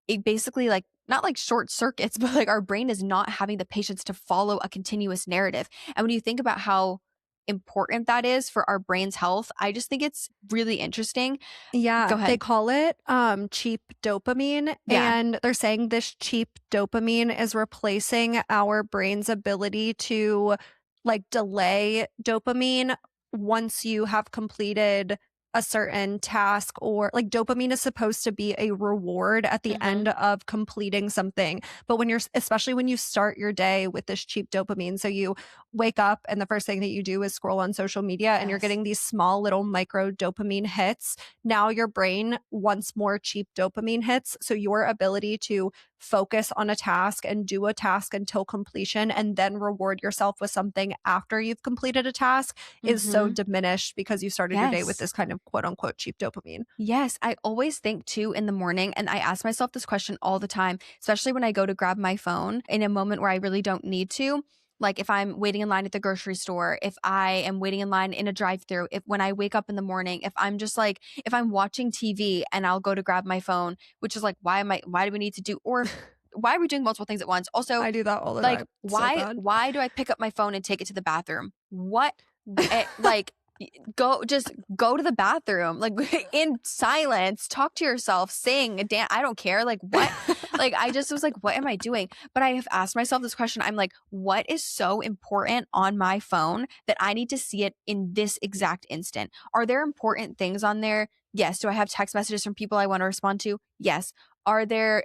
it basically like not like short circuits, but like our brain is not having the patience to follow a continuous narrative. And when you think about how important that is for our brain's health, I just think it's really interesting. Go Yeah, they ahead. call it cheap dopamine, Yeah. and they're saying this cheap dopamine is replacing our brain's ability to like delay dopamine once you have completed a certain task, or like dopamine is supposed to be a reward at the Hmm. end of completing something. But when you're especially when you start your day with this cheap dopamine, so you wake up and the first thing that you do is scroll on social media and you're Yes. getting these small little micro dopamine hits. Now your brain wants more cheap dopamine hits. So your ability to focus on a task and do a task until completion and then reward yourself with something after you've completed a task is so Hmm. diminished because you started your day with Yes. this kind of quote unquote cheap dopamine. Yes, I always think too in the morning, and I ask myself this question all the time, especially when I go to grab my phone in a moment where I really don't need to. Like if I'm waiting in line at the grocery store, if I am waiting in line in a drive-through, if when I wake up in the morning, if I'm just like if I'm watching TV and I'll go to grab my phone, which is like why do we need to do, or why are we doing multiple things at once? Also, I do that all the like time. It's so why bad. why do I pick up my phone and take it to the bathroom? What like go just go to the bathroom like in silence, talk to yourself, sing, dance, I don't care, like what, like I just was like what am I doing? But I have asked myself this question, I'm like, what is so important on my phone that I need to see it in this exact instant? Are there important things on there? Yes. Do I have text messages from people I want to respond to? Yes. Are there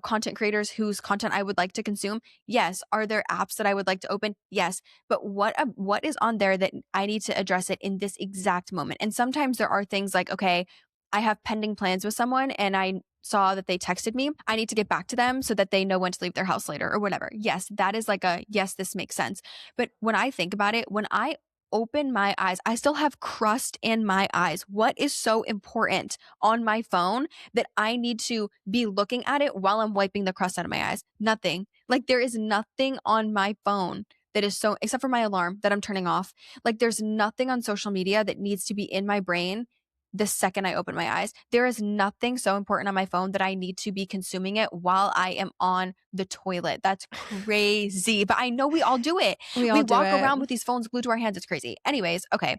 content creators whose content I would like to consume? Yes. Are there apps that I would like to open? Yes. But what is on there that I need to address it in this exact moment? And sometimes there are things like, okay, I have pending plans with someone and I saw that they texted me. I need to get back to them so that they know when to leave their house later or whatever. Yes, that is like a yes, this makes sense. But when I think about it, when I open my eyes, I still have crust in my eyes. What is so important on my phone that I need to be looking at it while I'm wiping the crust out of my eyes? Nothing. Like there is nothing on my phone that is so, except for my alarm that I'm turning off. Like there's nothing on social media that needs to be in my brain the second I open my eyes. There is nothing so important on my phone that I need to be consuming it while I am on the toilet. That's crazy. But I know we all do it. We We all do walk it. around with these phones glued to our hands. It's crazy. Anyways, okay.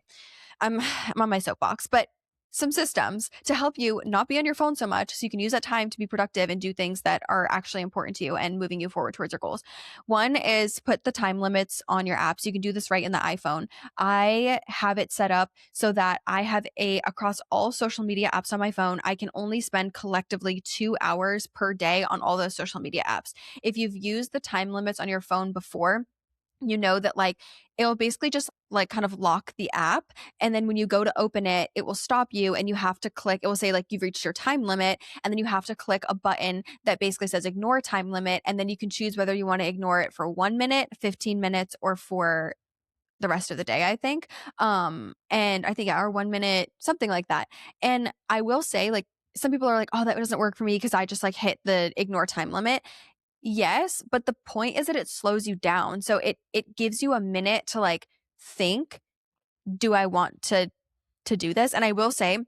I'm on my soapbox, but some systems to help you not be on your phone so much so you can use that time to be productive and do things that are actually important to you and moving you forward towards your goals. One is put the time limits on your apps. You can do this right in the iPhone. I have it set up so that I have across all social media apps on my phone, I can only spend collectively 2 hours per day on all those social media apps. If you've used the time limits on your phone before, you know that like it'll basically just like kind of lock the app, and then when you go to open it, it will stop you and you have to click, it will say like you've reached your time limit, and then you have to click a button that basically says ignore time limit, and then you can choose whether you want to ignore it for 1 minute, 15 minutes, or for the rest of the day, I think. And I think yeah, or 1 minute, something like that. And I will say, like, some people are like, oh, that doesn't work for me because I just like hit the ignore time limit. Yes, but the point is that it slows you down. So it gives you a minute to like think, do I want to do this? And I will say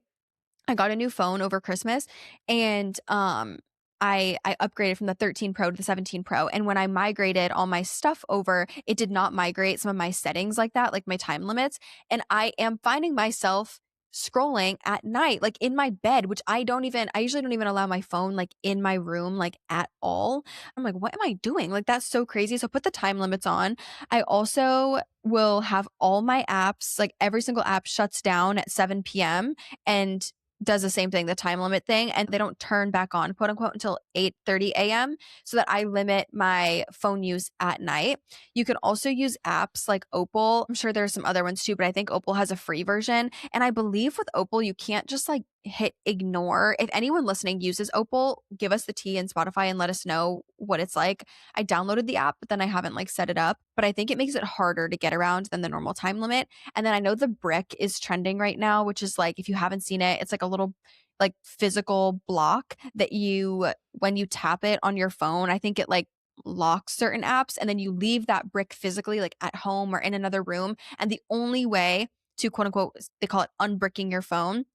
I got a new phone over Christmas, and I upgraded from the 13 Pro to the 17 Pro, and when I migrated all my stuff over, it did not migrate some of my settings like that, like my time limits, and I am finding myself scrolling at night like in my bed, which I usually don't even allow my phone like in my room like at all. I'm like, what am I doing? Like that's so crazy. So put the time limits on. I also will have all my apps, like every single app shuts down at 7 p.m. and does the same thing, the time limit thing, and they don't turn back on, quote unquote, until 8:30 a.m. so that I limit my phone use at night. You can also use apps like Opal. I'm sure there's some other ones too, but I think Opal has a free version. And I believe with Opal, you can't just like hit ignore. If anyone listening uses Opal, give us the tea in Spotify and let us know what it's like. I downloaded the app, but then I haven't like set it up. But I think it makes it harder to get around than the normal time limit. And then I know the brick is trending right now, which is like, if you haven't seen it, it's like a little like physical block that when you tap it on your phone, I think it like locks certain apps, and then you leave that brick physically like at home or in another room. And the only way to quote unquote, they call it unbricking your phone,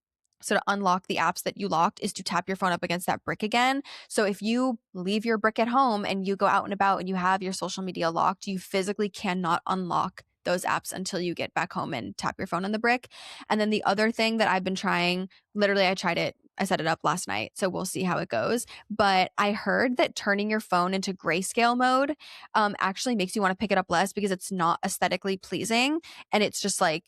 so to unlock the apps that you locked, is to tap your phone up against that brick again. So if you leave your brick at home and you go out and about and you have your social media locked, you physically cannot unlock those apps until you get back home and tap your phone on the brick. And then the other thing that I've been trying, literally I tried it, I set it up last night, so we'll see how it goes. But I heard that turning your phone into grayscale mode actually makes you want to pick it up less because it's not aesthetically pleasing. And it's just like,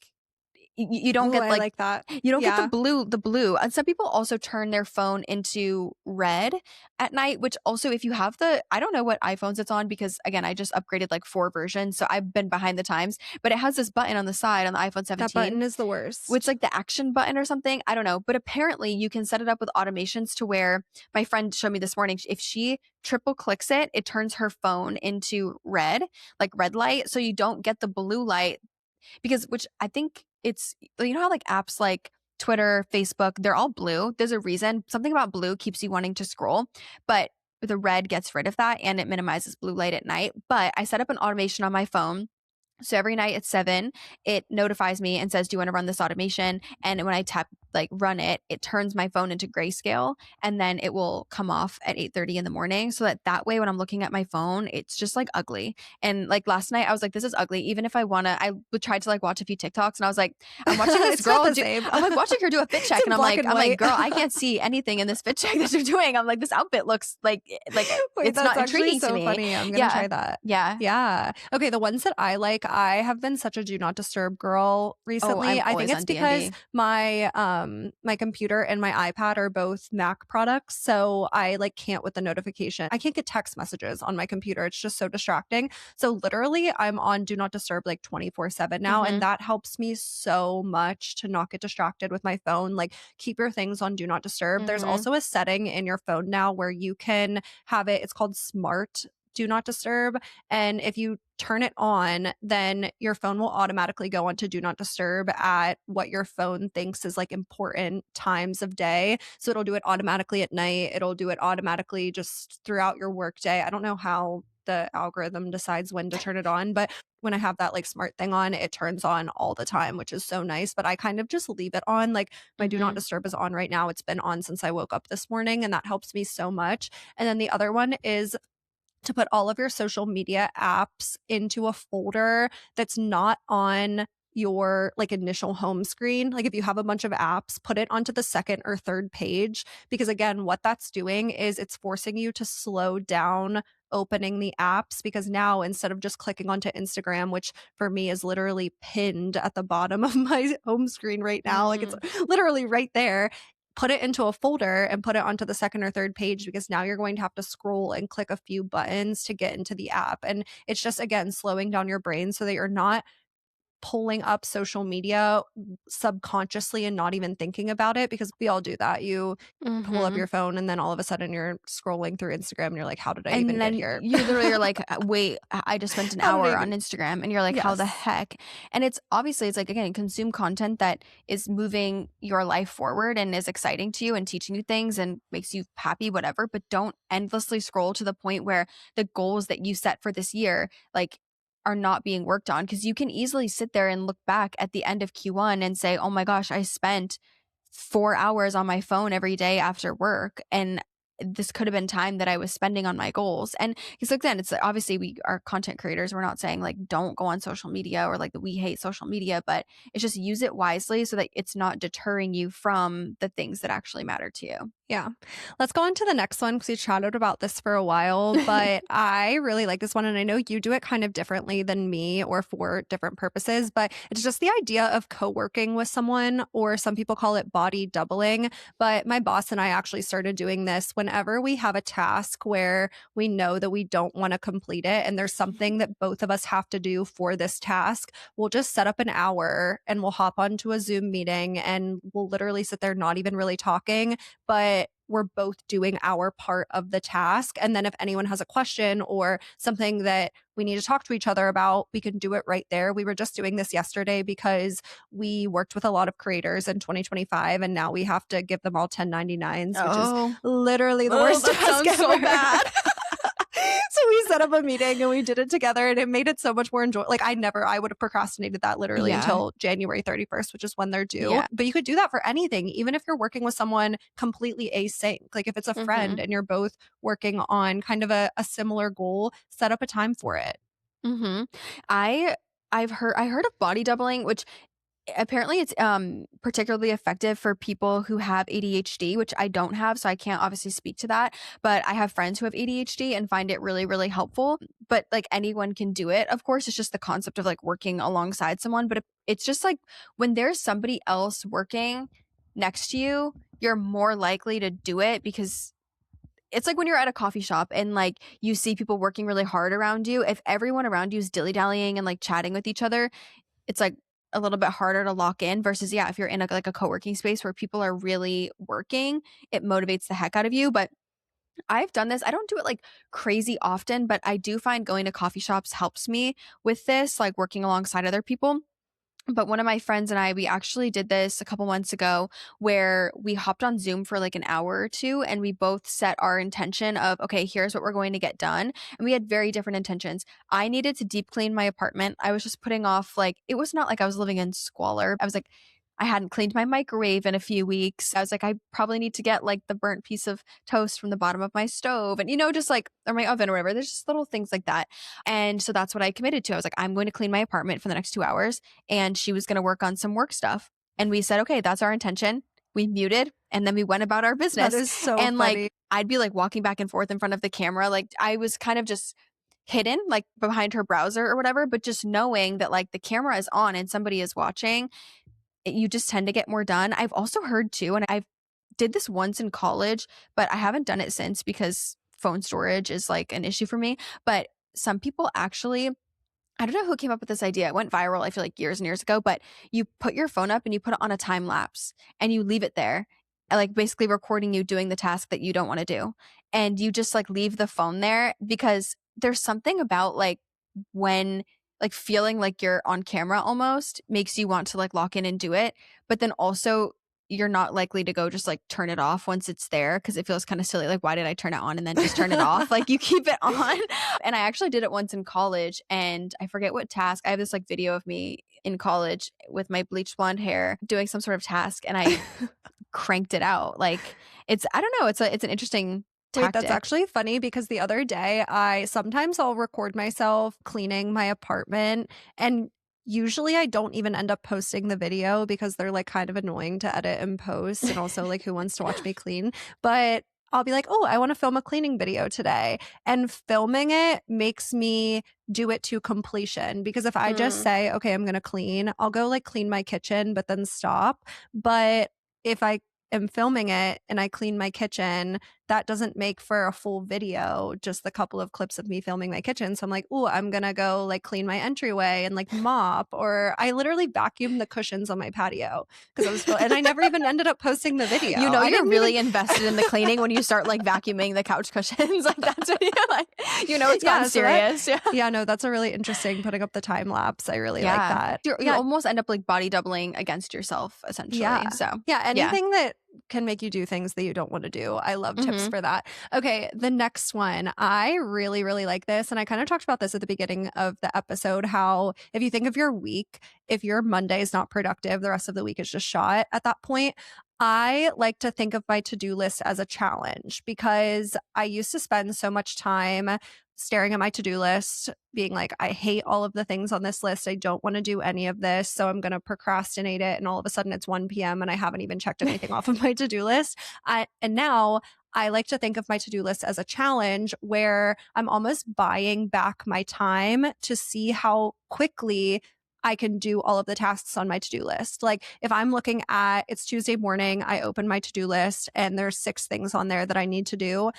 you don't Ooh, get I like like that. you don't get Yeah. the blue. And some people also turn their phone into red at night, which also, if you have I don't know what iPhones it's on because again, I just upgraded like 4 versions. So I've been behind the times, but it has this button on the side on the iPhone That 17, button is the which worst. like the action button or something. I don't know. But apparently you can set it up with automations to where my friend showed me this morning, if she triple clicks it, it turns her phone into red, like red light. So you don't get the blue light because, which I think it's, you know how like apps like Twitter, Facebook, they're all blue. There's a reason. Something about blue keeps you wanting to scroll, but the red gets rid of that and it minimizes blue light at night. But I set up an automation on my phone. So every night at 7, it notifies me and says, do you want to run this automation? And when I tap like run it, it turns my phone into grayscale, and then it will come off at 8:30 in the morning. So that way, when I'm looking at my phone, it's just like ugly. And like last night, I was like, this is ugly. Even if I would try to like watch a few TikToks, and I was like, I'm watching this It's not girl the same. I'm like watching her do a fit It's check, in and black and I'm like, white. girl, I can't see anything in this fit check that you're doing. I'm like, this outfit looks like Wait, it's that's not actually intriguing to so me. funny. I'm gonna Yeah. try that. Yeah. Yeah. Okay, the ones that I like, I have been such a do not disturb girl Oh, recently. I'm I think always it's on because DND. my computer and my iPad are both Mac products, so I like can't with the notification. I can't get text messages on my computer. It's just so distracting. So literally I'm on do not disturb like 24/7 now, and Mhm. that helps me so much to not get distracted with my phone. Like keep your things on do not disturb. There's Mhm. also a setting in your phone now where you can have it. It's called smart do not disturb. And if you turn it on, then your phone will automatically go onto do not disturb at what your phone thinks is like important times of day. So it'll do it automatically at night. It'll do it automatically just throughout your workday. I don't know how the algorithm decides when to turn it on, but when I have that like smart thing on, it turns on all the time, which is so nice. But I kind of just leave it on. Like my do not Mhm. disturb is on right now. It's been on since I woke up this morning, and that helps me so much. And then the other one is to put all of your social media apps into a folder that's not on your like initial home screen. Like if you have a bunch of apps, put it onto the second or third page because again, what that's doing is it's forcing you to slow down opening the apps because now instead of just clicking onto Instagram, which for me is literally pinned at the bottom of my home screen right now, like it's Mm. literally right there, put it into a folder and put it onto the second or third page because now you're going to have to scroll and click a few buttons to get into the app. And it's just, again, slowing down your brain so that you're not pulling up social media subconsciously and not even thinking about it because we all do that. You pull up Mhm. your phone and then all of a sudden you're scrolling through Instagram and you're like, how did I even And get then here? you literally are like, "Wait, I just spent an How did I hour on even? Instagram," and you're like, "How the Yes. heck?" And it's obviously it's like again, consume content that is moving your life forward and is exciting to you and teaching you things and makes you happy, whatever. But don't endlessly scroll to the point where the goals that you set for this year, like, are not being worked on because you can easily sit there and look back at the end of Q1 and say, "Oh my gosh, I spent 4 hours on my phone every day after work and this could have been time that I was spending on my goals." And because again, it's obviously we are content creators. We're not saying like don't go on social media or like that we hate social media, but it's just use it wisely so that it's not deterring you from the things that actually matter to Yeah. Let's go on to the next one because we chatted about this for a while, you. but I really like this one. And I know you do it kind of differently than me or for different purposes, but it's just the idea of co working with someone, or some people call it body doubling. But my boss and I actually started doing this whenever we have a task where we know that we don't want to complete it. And there's something that both of us have to do for this task. We'll just set up an hour and we'll hop onto a Zoom meeting and we'll literally sit there not even really talking, but we're both doing our part of the task. And then if anyone has a question or something that we need to talk to each other about, we can do it right there. We were just doing this yesterday because we worked with a lot of creators in 2025 and now we have to give them all 1099s, which is Oh. literally the Oh, worst that task sounds so ever. bad. So we set up a meeting and we did it together and it made it so much more enjoyable. Like I would have procrastinated that literally Yeah. until January 31st, which is when they're due. Yeah. But you could do that for anything, even if you're working with someone completely async. Like if it's a friend Mhm. and you're both working on kind of a similar goal, set up a time for it. Mhm. I I heard of body doubling, which apparently it's particularly effective for people who have ADHD, which I don't have, so I can't obviously speak to that, but I have friends who have ADHD and find it really really helpful. But like anyone can do it. Of course, it's just the concept of like working alongside someone, but it's just like when there's somebody else working next to you, you're more likely to do it because it's like when you're at a coffee shop and like you see people working really hard around you. If everyone around you is dilly-dallying and like chatting with each other, it's like a little bit harder to lock in versus yeah, if you're in a, like a co-working space where people are really working, it motivates the heck out of you. But I've done this. I don't do it like crazy often, but I do find going to coffee shops helps me with this, like working alongside other people. But one of my friends and I, we actually did this a couple months ago where we hopped on Zoom for like an hour or two and we both set our intention of, okay, here's what we're going to get done. And we had very different intentions. I needed to deep clean my apartment. I was just putting off, like, it was not like I was living in squalor. I was like, I hadn't cleaned my microwave in a few weeks. I was like, I probably need to get like the burnt piece of toast from the bottom of my stove and, just like, or my oven or whatever. There's just little things like that. And so that's what I committed to. I was like, I'm going to clean my apartment for the next 2 hours and she was going to work on some work stuff. And we said, okay, that's our intention. We muted and then we went about our That business. is so And like, funny. I'd be like walking back and forth in front of the camera. Like, I was kind of just hidden like behind her browser or whatever, but just knowing that like the camera is on and somebody is watching, you just tend to get more done. I've also heard too, and I've did this once in college, but I haven't done it since because phone storage is like an issue for me. But some people actually, I don't know who came up with this idea. It went viral, I feel like years and years ago, but you put your phone up and you put it on a time lapse and you leave it there, like basically recording you doing the task that you don't want to do. And you just like leave the phone there because there's something about like when like feeling like you're on camera almost makes you want to like lock in and do it. But then also you're not likely to go just like turn it off once it's there because it feels kind of silly. Like, why did I turn it on and then just turn it off? Like, you keep it on. And I actually did it once in college and I forget what task. I have this like video of me in college with my bleached blonde hair doing some sort of task and I cranked it out. Like, I don't know, it's an interesting Wait, that's tactic. actually funny because the other day I'll record myself cleaning my apartment, and usually I don't even end up posting the video because they're like kind of annoying to edit and post, and also like who wants to watch me clean? But I'll be like, "Oh, I want to film a cleaning video today." And filming it makes me do it to completion because if I just Mm. say, "Okay, I'm going to clean," I'll go like clean my kitchen but then stop. But if I am filming it and I clean my kitchen, that doesn't make for a full video, just a couple of clips of me filming my kitchen. So I'm like, "Oh, I'm gonna go like clean my entryway and like mop," or I literally vacuumed the cushions on my patio because and I never even ended up posting the video. You know I you're didn't even really invested in the cleaning when you start like vacuuming the couch cushions. Like, that's when you're like, you know, it's yeah, gotten so that serious. Yeah. yeah, no, that's a really interesting putting up the time lapse. I really like Yeah. that. You Yeah, almost end up like body doubling against yourself yeah. essentially. So, Yeah, yeah. anything that can make you do things that you don't want to do. I love tips Mhm. for that. Okay, the next one. I really, really like this. And I kind of talked about this at the beginning of the episode how if you think of your week, if your Monday is not productive, the rest of the week is just shot at that point. I like to think of my to do list as a challenge because I used to spend so much time staring at my to do list, being like, I hate all of the things on this list. I don't want to do any of this. So I'm going to procrastinate it. And all of a sudden it's 1 p.m. and I haven't even checked anything off of my to do list. And now I like to think of my to do list as a challenge where I'm almost buying back my time to see how quickly I can do all of the tasks on my to do list. Like if I'm looking at it's Tuesday morning, I open my to do list and there's 6 things on there that I need to do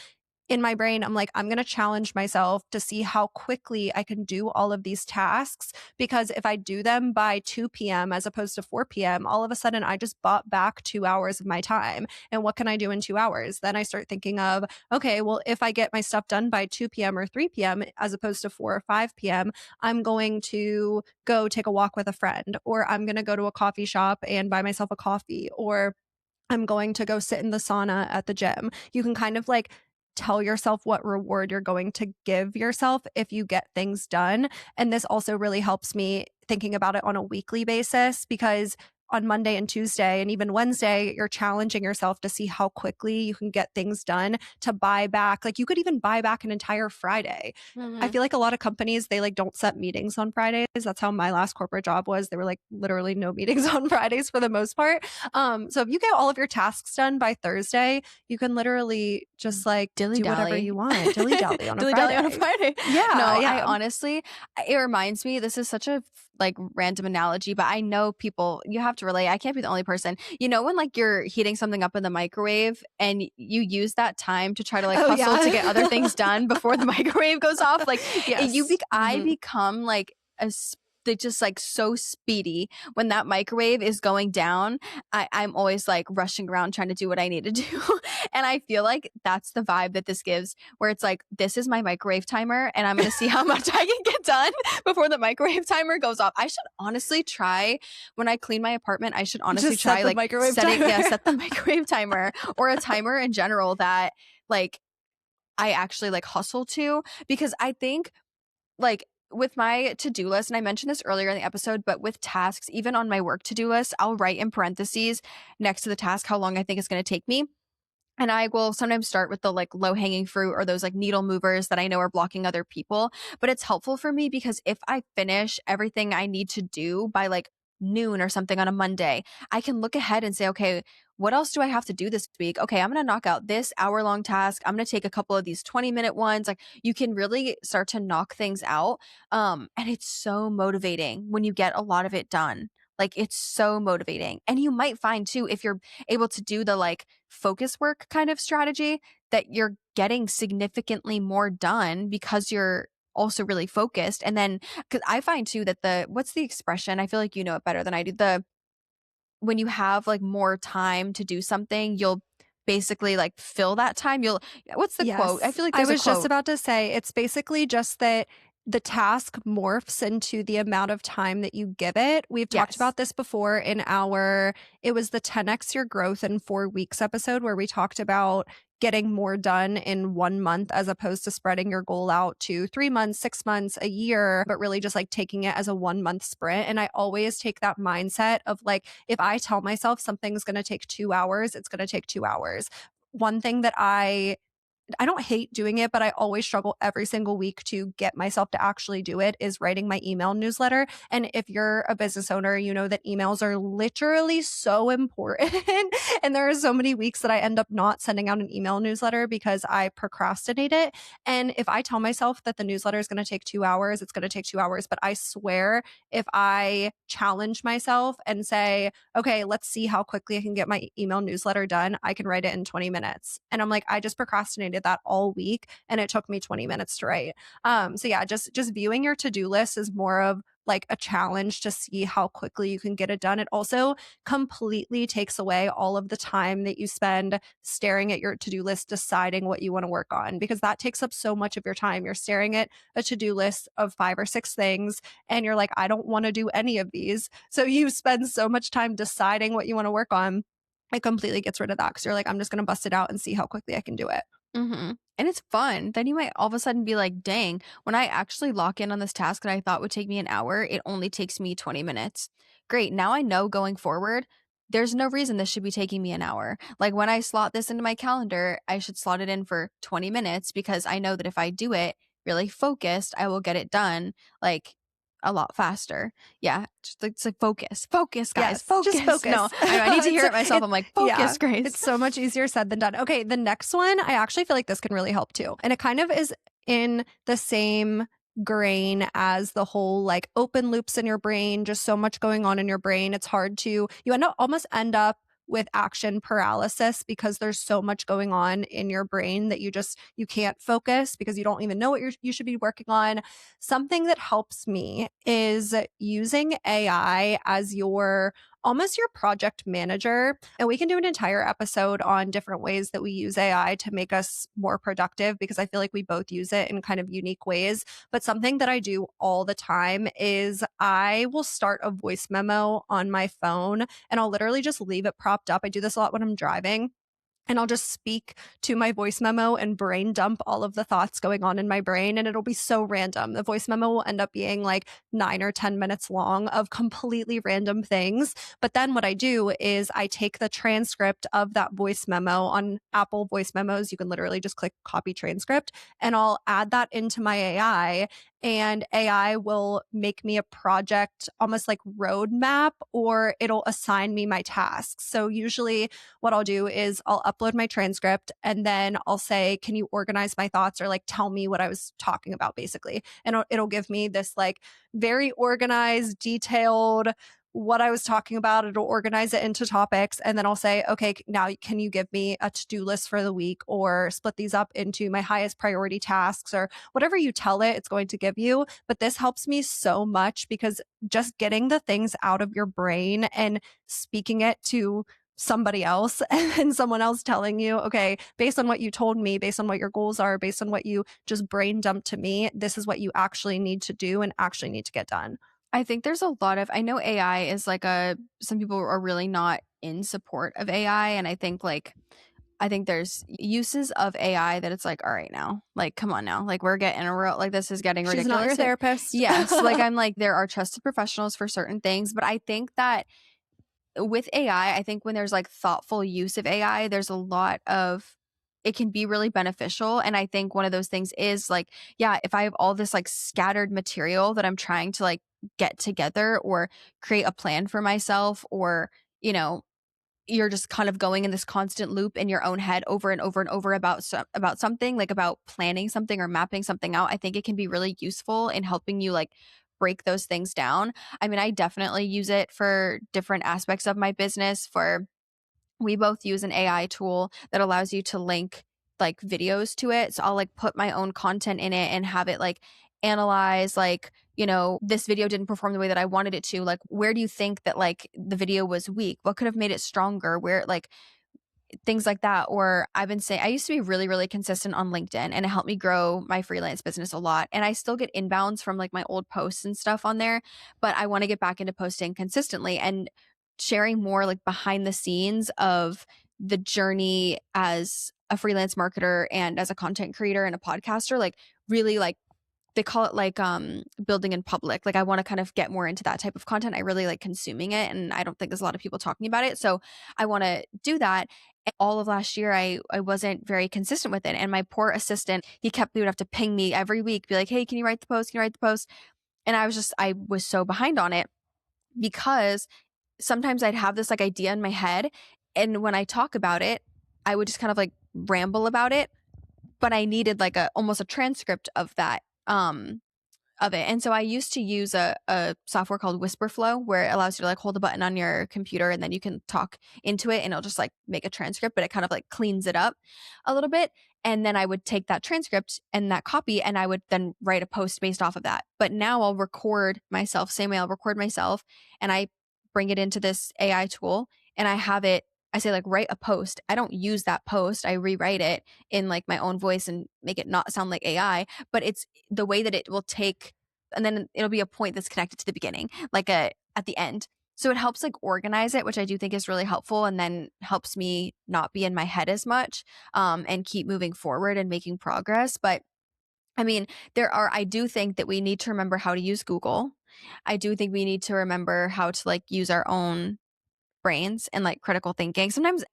in my brain, I'm like, I'm going to challenge myself to see how quickly I can do all of these tasks. Because if I do them by 2 p.m. as opposed to 4 p.m., all of a sudden I just bought back 2 hours of my time. And what can I do in 2 hours? Then I start thinking of, okay, well, if I get my stuff done by 2 p.m. or 3 p.m. as opposed to 4 or 5 p.m., I'm going to go take a walk with a friend, or I'm going to go to a coffee shop and buy myself a coffee, or I'm going to go sit in the sauna at the gym. You can kind of like tell yourself what reward you're going to give yourself if you get things done. And this also really helps me thinking about it on a weekly basis because on Monday and Tuesday and even Wednesday, you're challenging yourself to see how quickly you can get things done to buy back. Like you could even buy back an entire Friday. I Mhm. feel like a lot of companies, they like don't set meetings on Fridays. That's how my last corporate job was. There were like literally no meetings on Fridays for the most part. So if you get all of your tasks done by Thursday, you can literally just like Dilly do whatever dally. you want, dilly dally on a Dilly dally on a Friday. Friday. Yeah, No, I yeah. honestly, it reminds me, this is such a like random analogy, but I know people, you have to relate. I can't be the only person. You know, when like you're heating something up in the microwave and you use that time to try to like Oh hustle to get other yeah. things done before the microwave goes off, like Yes. I Mhm. become like they just like so speedy when that microwave is going down. I'm always like rushing around trying to do what I need to do. And I feel like that's the vibe that this gives, where it's like, this is my microwave timer, and I'm going to see how much I can get done before the microwave timer goes off. I should honestly try when I clean my apartment. I should honestly Just set try the like microwave timer. set the microwave timer or a timer in general that like I actually like hustle to, because I think like with my to-do list, and I mentioned this earlier in the episode, but with tasks, even on my work to-do list, I'll write in parentheses next to the task how long I think it's going to take me. And I will sometimes start with the like low hanging fruit or those like needle movers that I know are blocking other people. But it's helpful for me because if I finish everything I need to do by like noon or something on a Monday, I can look ahead and say, okay, what else do I have to do this week? Okay, I'm going to knock out this hour-long task. I'm going to take a couple of these 20-minute ones. Like you can really start to knock things out. And it's so motivating when you get a lot of it done. Like it's so motivating. And you might find too, if you're able to do the like focus work kind of strategy, that you're getting significantly more done because you're also really focused. And then, because I find too that what's the expression? I feel like you know it better than I do. When you have like more time to do something, you'll basically like fill that time. What's the quote? I Yes. feel like I there's a was just quote. about to say it's basically just that the task morphs into the amount of time that you give it. We've talked Yes. about this before in it was the 10x your growth in 4 weeks episode where we talked about getting more done in 1 month as opposed to spreading your goal out to 3 months, 6 months, a year, but really just like taking it as a 1 month sprint. And I always take that mindset of like, if I tell myself something's going to take 2 hours, it's going to take 2 hours. One thing that I don't hate doing it, but I always struggle every single week to get myself to actually do it is writing my email newsletter. And if you're a business owner, you know that emails are literally so important. And there are so many weeks that I end up not sending out an email newsletter because I procrastinate it. And if I tell myself that the newsletter is going to take 2 hours, it's going to take 2 hours. But I swear, if I challenge myself and say, okay, let's see how quickly I can get my email newsletter done, I can write it in 20 minutes. And I'm like, I just procrastinated that all week and it took me 20 minutes to write. So yeah, just viewing your to-do list is more of like a challenge to see how quickly you can get it done. It also completely takes away all of the time that you spend staring at your to-do list deciding what you want to work on because that takes up so much of your time. You're staring at a to-do list of 5 or 6 things and you're like, I don't want to do any of these. So you spend so much time deciding what you want to work on. It completely gets rid of that because you're like, I'm just going to bust it out and see how quickly I can do it. Mhm. And it's fun. Then you might all of a sudden be like, dang, when I actually lock in on this task that I thought would take me an hour, it only takes me 20 minutes. Great. Now I know going forward, there's no reason this should be taking me an hour. Like when I slot this into my calendar, I should slot it in for 20 minutes because I know that if I do it really focused, I will get it done like a lot faster. Yeah. It's like focus, focus, guys, Yes, just focus. No, focus. I need to hear it myself. It I'm like, yeah, focus, Grace. it's so much easier said than done. Okay, the next one, I actually feel like this can really help too. And it kind of is in the same grain as the whole like open loops in your brain, just so much going on in your brain. It's hard to you end up almost end up with action paralysis because there's so much going on in your brain that you can't focus because you don't even know what you should be working on. Something that helps me is using AI as your almost your project manager. And we can do an entire episode on different ways that we use AI to make us more productive because I feel like we both use it in kind of unique ways. But something that I do all the time is I will start a voice memo on my phone and I'll literally just leave it propped up. I do this a lot when I'm driving and I'll just speak to my voice memo and brain dump all of the thoughts going on in my brain. And it'll be so random. The voice memo will end up being like 9 or 10 minutes long of completely random things. But then what I do is I take the transcript of that voice memo on Apple voice memos. You can literally just click copy transcript and I'll add that into my AI and AI will make me a project almost like roadmap or it'll assign me my tasks. So usually what I'll do is I'll upload my transcript and then I'll say, can you organize my thoughts or like tell me what I was talking about basically. And it'll give me this like very organized, detailed, what I was talking about. It'll organize it into topics. And then I'll say, okay, now can you give me a to do list for the week or split these up into my highest priority tasks or whatever you tell it, it's going to give you. But this helps me so much because just getting the things out of your brain and speaking it to somebody else and then someone else telling you, okay, based on what you told me, based on what your goals are, based on what you just brain dumped to me, this is what you actually need to do and actually need to get done. I think there's a lot of I know AI is like some people are really not in support of AI and I think there's uses of AI that it's like, all right now, like come on now. Like we're getting a real like this is getting She's not your ridiculous. therapist. Yes, like I'm like there are trusted professionals for certain things, but I think that with AI, I think when there's like thoughtful use of AI, there's a lot of it can be really beneficial. And I think one of those things is like, yeah, if I have all this like scattered material that I'm trying to like get together or create a plan for myself or, you know, you're just kind of going in this constant loop in your own head over and over and over about about something, like about planning something or mapping something out. I think it can be really useful in helping you like break those things down. I mean, I definitely use it for different aspects of my business. For We both use an AI tool that allows you to link like videos to it. So I'll like put my own content in it and have it like analyze like, this video didn't perform the way that I wanted it to. Like, where do you think that like the video was weak? What could have made it stronger? Where like things like that. Or I've been saying, I used to be really, really consistent on LinkedIn, and it helped me grow my freelance business a lot. And I still get inbounds from like my old posts and stuff on there, but I want to get back into posting consistently and sharing more like behind the scenes of the journey as a freelance marketer and as a content creator and a podcaster. Like, really, like, they call it like building in public. Like, I want to kind of get more into that type of content. I really like consuming it, and I don't think there's a lot of people talking about it. So I want to do that. And all of last year I wasn't very consistent with it. And my poor assistant, he would have to ping me every week, be like, "Hey, can you write the post? Can you write the post?" And I was so behind on it because sometimes I'd have this like idea in my head, and when I talk about it, I would just kind of like ramble about it, but I needed like a almost a transcript of that of it. And so I used to use a software called Whisperflow, where it allows you to like hold a button on your computer and then you can talk into it and it'll just like make a transcript, but it kind of like cleans it up a little bit. And then I would take that transcript and that copy and I would then write a post based off of that. But now I'll record myself, same way I'll record myself, and I bring it into this AI tool and I have it. I say like write a post. I don't use that post. I rewrite it in like my own voice and make it not sound like AI, but it's the way that it will take, and then it'll be a point that's connected to the beginning, like at the end. So it helps like organize it, which I do think is really helpful, and then helps me not be in my head as much, and keep moving forward and making progress. But I mean, I do think that we need to remember how to use Google. I do think we need to remember how to like use our own brains and like critical thinking. Sometimes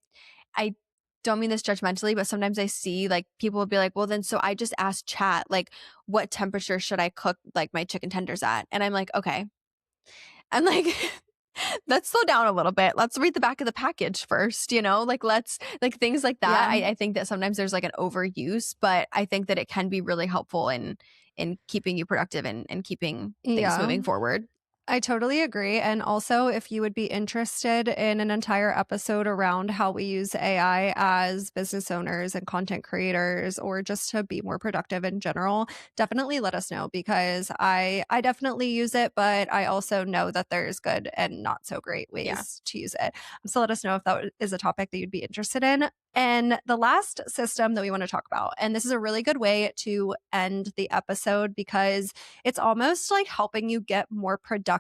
I don't mean this judgmentally, but sometimes I see like people will be like, well, then so I just asked chat, like, what temperature should I cook like my chicken tenders at? And I'm like, okay. I'm like, let's slow down a little bit. Let's read the back of the package first, like let's like things like that. Yeah. I think that sometimes there's like an overuse, but I think that it can be really helpful in keeping you productive and keeping things Yeah. moving forward. I totally agree. And also, if you would be interested in an entire episode around how we use AI as business owners and content creators, or just to be more productive in general, definitely let us know, because I definitely use it, but I also know that there's good and not so great Yeah. ways to use it. So let us know if that is a topic that you'd be interested in. And the last system that we want to talk about, and this is a really good way to end the episode, because it's almost like helping you get more productive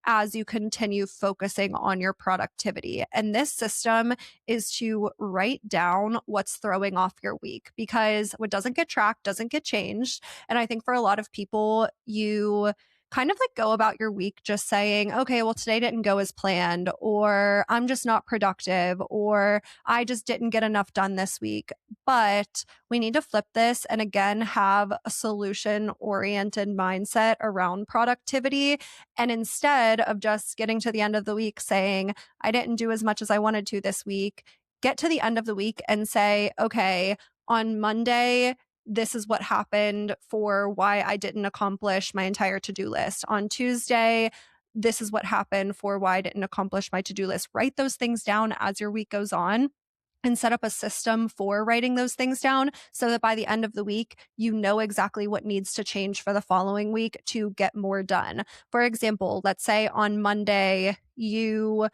as you continue focusing on your productivity. And this system is to write down what's throwing off your week, because what doesn't get tracked doesn't get changed. And I think for a lot of people, you kind of like go about your week just saying, okay, well, today didn't go as planned, or I'm just not productive, or I just didn't get enough done this week. But we need to flip this and again have a solution oriented mindset around productivity. And instead of just getting to the end of the week saying, I didn't do as much as I wanted to this week, get to the end of the week and say, okay, on Monday, this is what happened for why I didn't accomplish my entire to do list. On Tuesday, this is what happened for why I didn't accomplish my to do list. Write those things down as your week goes on, and set up a system for writing those things down so that by the end of the week, you know exactly what needs to change for the following week to get more done. For example, let's say on Monday, you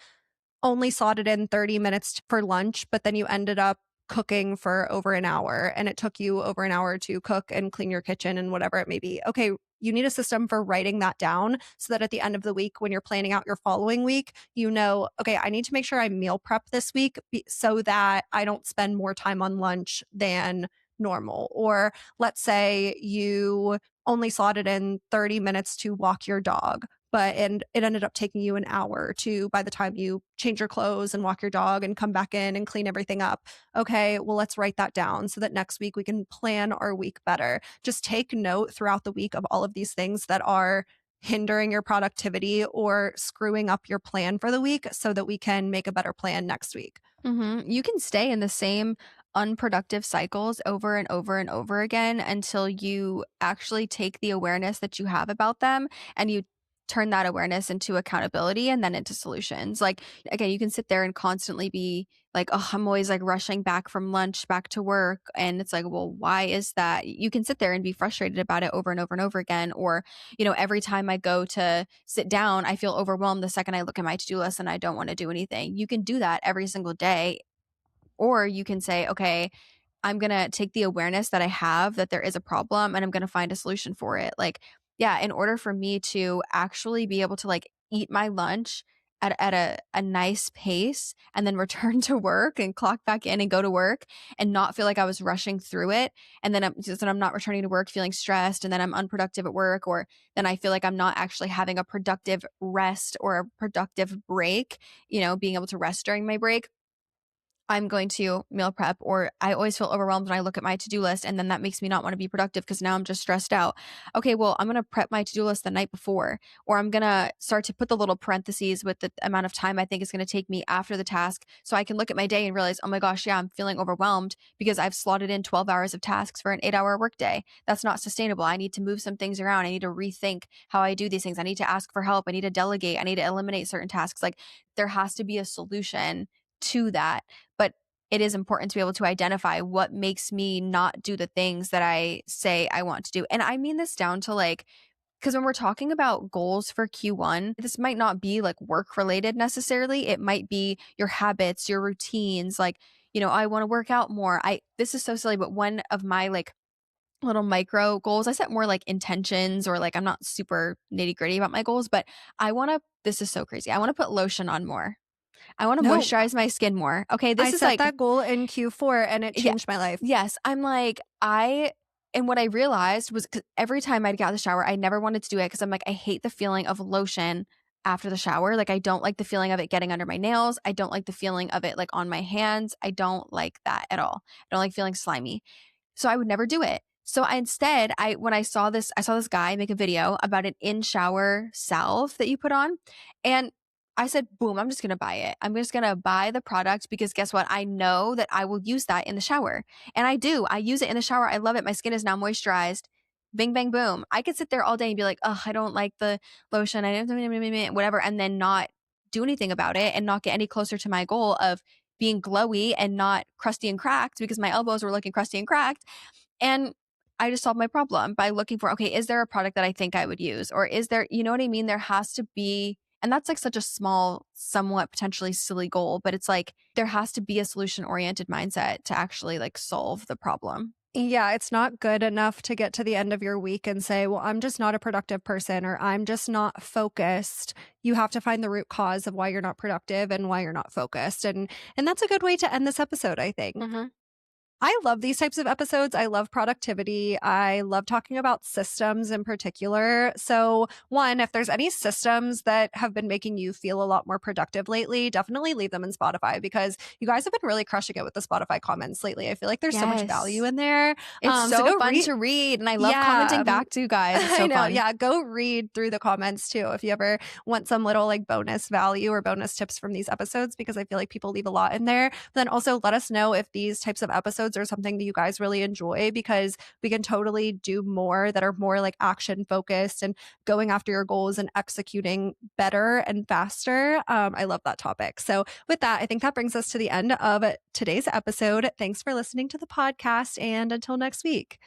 only slotted in 30 minutes for lunch, but then you ended up cooking for over an hour, and it took you over an hour to cook and clean your kitchen and whatever it may be. Okay, you need a system for writing that down so that at the end of the week, when you're planning out your following week, you know, okay, I need to make sure I meal prep this week so that I don't spend more time on lunch than normal. Or let's say you only slotted in 30 minutes to walk your dog, and it ended up taking you an hour to, by the time you change your clothes and walk your dog and come back in and clean everything up. Okay, well, let's write that down so that next week we can plan our week better. Just take note throughout the week of all of these things that are hindering your productivity or screwing up your plan for the week so that we can make a better plan next week. You can stay in the same unproductive cycles over and over and over again until you actually take the awareness that you have about them and you turn that awareness into accountability and then into solutions. Like, again, you can sit there and constantly be like, oh, I'm always like rushing back from lunch back to work. And it's like, well, why is that? You can sit there and be frustrated about it over and over and over again. Or, every time I go to sit down, I feel overwhelmed the second I look at my to do list and I don't want to do anything. You can do that every single day. Or you can say, okay, I'm going to take the awareness that I have that there is a problem and I'm going to find a solution for it. Like, yeah, in order for me to actually be able to like eat my lunch at a nice pace and then return to work and clock back in and go to work and not feel like I was rushing through it. And then I'm not returning to work feeling stressed and then I'm unproductive at work, or then I feel like I'm not actually having a productive rest or a productive break, being able to rest during my break. I'm going to meal prep, or I always feel overwhelmed when I look at my to-do list, and then that makes me not want to be productive because now I'm just stressed out. Okay, well, I'm going to prep my to-do list the night before, or I'm going to start to put the little parentheses with the amount of time I think it's going to take me after the task so I can look at my day and realize, oh my gosh, yeah, I'm feeling overwhelmed because I've slotted in 12 hours of tasks for an 8-hour workday. That's not sustainable. I need to move some things around. I need to rethink how I do these things. I need to ask for help. I need to delegate. I need to eliminate certain tasks. Like, there has to be a solution to that. But it is important to be able to identify what makes me not do the things that I say I want to do. And I mean this down to like, because when we're talking about goals for Q1, this might not be like work related necessarily. It might be your habits, your routines. Like, I want to work out more. This is so silly, but one of my like little micro goals, I set more like intentions, or like I'm not super nitty gritty about my goals, but this is so crazy. I want to put lotion on more. I want to No, moisturize my skin more. Okay, I this is set like, that goal in Q4 and it yeah, changed my life. yes. I'm like, and what I realized was 'cause every time I'd get out of the shower, I never wanted to do it because I'm like, I hate the feeling of lotion after the shower. Like, I don't like the feeling of it getting under my nails. I don't like the feeling of it like on my hands. I don't like that at all. I don't like feeling slimy. So I would never do it. So when I saw this guy make a video about an in-shower salve that you put on. And I said, boom, I'm just going to buy it. I'm just going to buy the product because guess what? I know that I will use that in the shower. And I do. I use it in the shower. I love it. My skin is now moisturized. Bing, bang, boom. I could sit there all day and be like, oh, I don't like the lotion. Whatever. And then not do anything about it and not get any closer to my goal of being glowy and not crusty and cracked because my elbows were looking crusty and cracked. And I just solved my problem by looking for, okay, is there a product that I think I would use? Or is there, you know what I mean? There has to be, and that's like such a small, somewhat potentially silly goal, but it's like there has to be a solution oriented mindset to actually like solve the problem. Yeah, it's not good enough to get to the end of your week and say, well, I'm just not a productive person or I'm just not focused. You have to find the root cause of why you're not productive and why you're not focused. And that's a good way to end this episode, I think. Mm-hmm. I love these types of episodes. I love productivity. I love talking about systems in particular. So, one, if there's any systems that have been making you feel a lot more productive lately, definitely leave them in Spotify because you guys have been really crushing it with the Spotify comments lately. I feel like there's so much value Yes. in there. It's So so go fun read. to read. And I love Yeah, commenting back to you guys. It's so I know. fun. Yeah, go read through the comments too if you ever want some little like bonus value or bonus tips from these episodes because I feel like people leave a lot in there. But then also let us know if these types of episodes are something that you guys really enjoy because we can totally do more that are more like action focused and going after your goals and executing better and faster. I love that topic. So with that, I think that brings us to the end of today's episode. Thanks for listening to the podcast and until next week.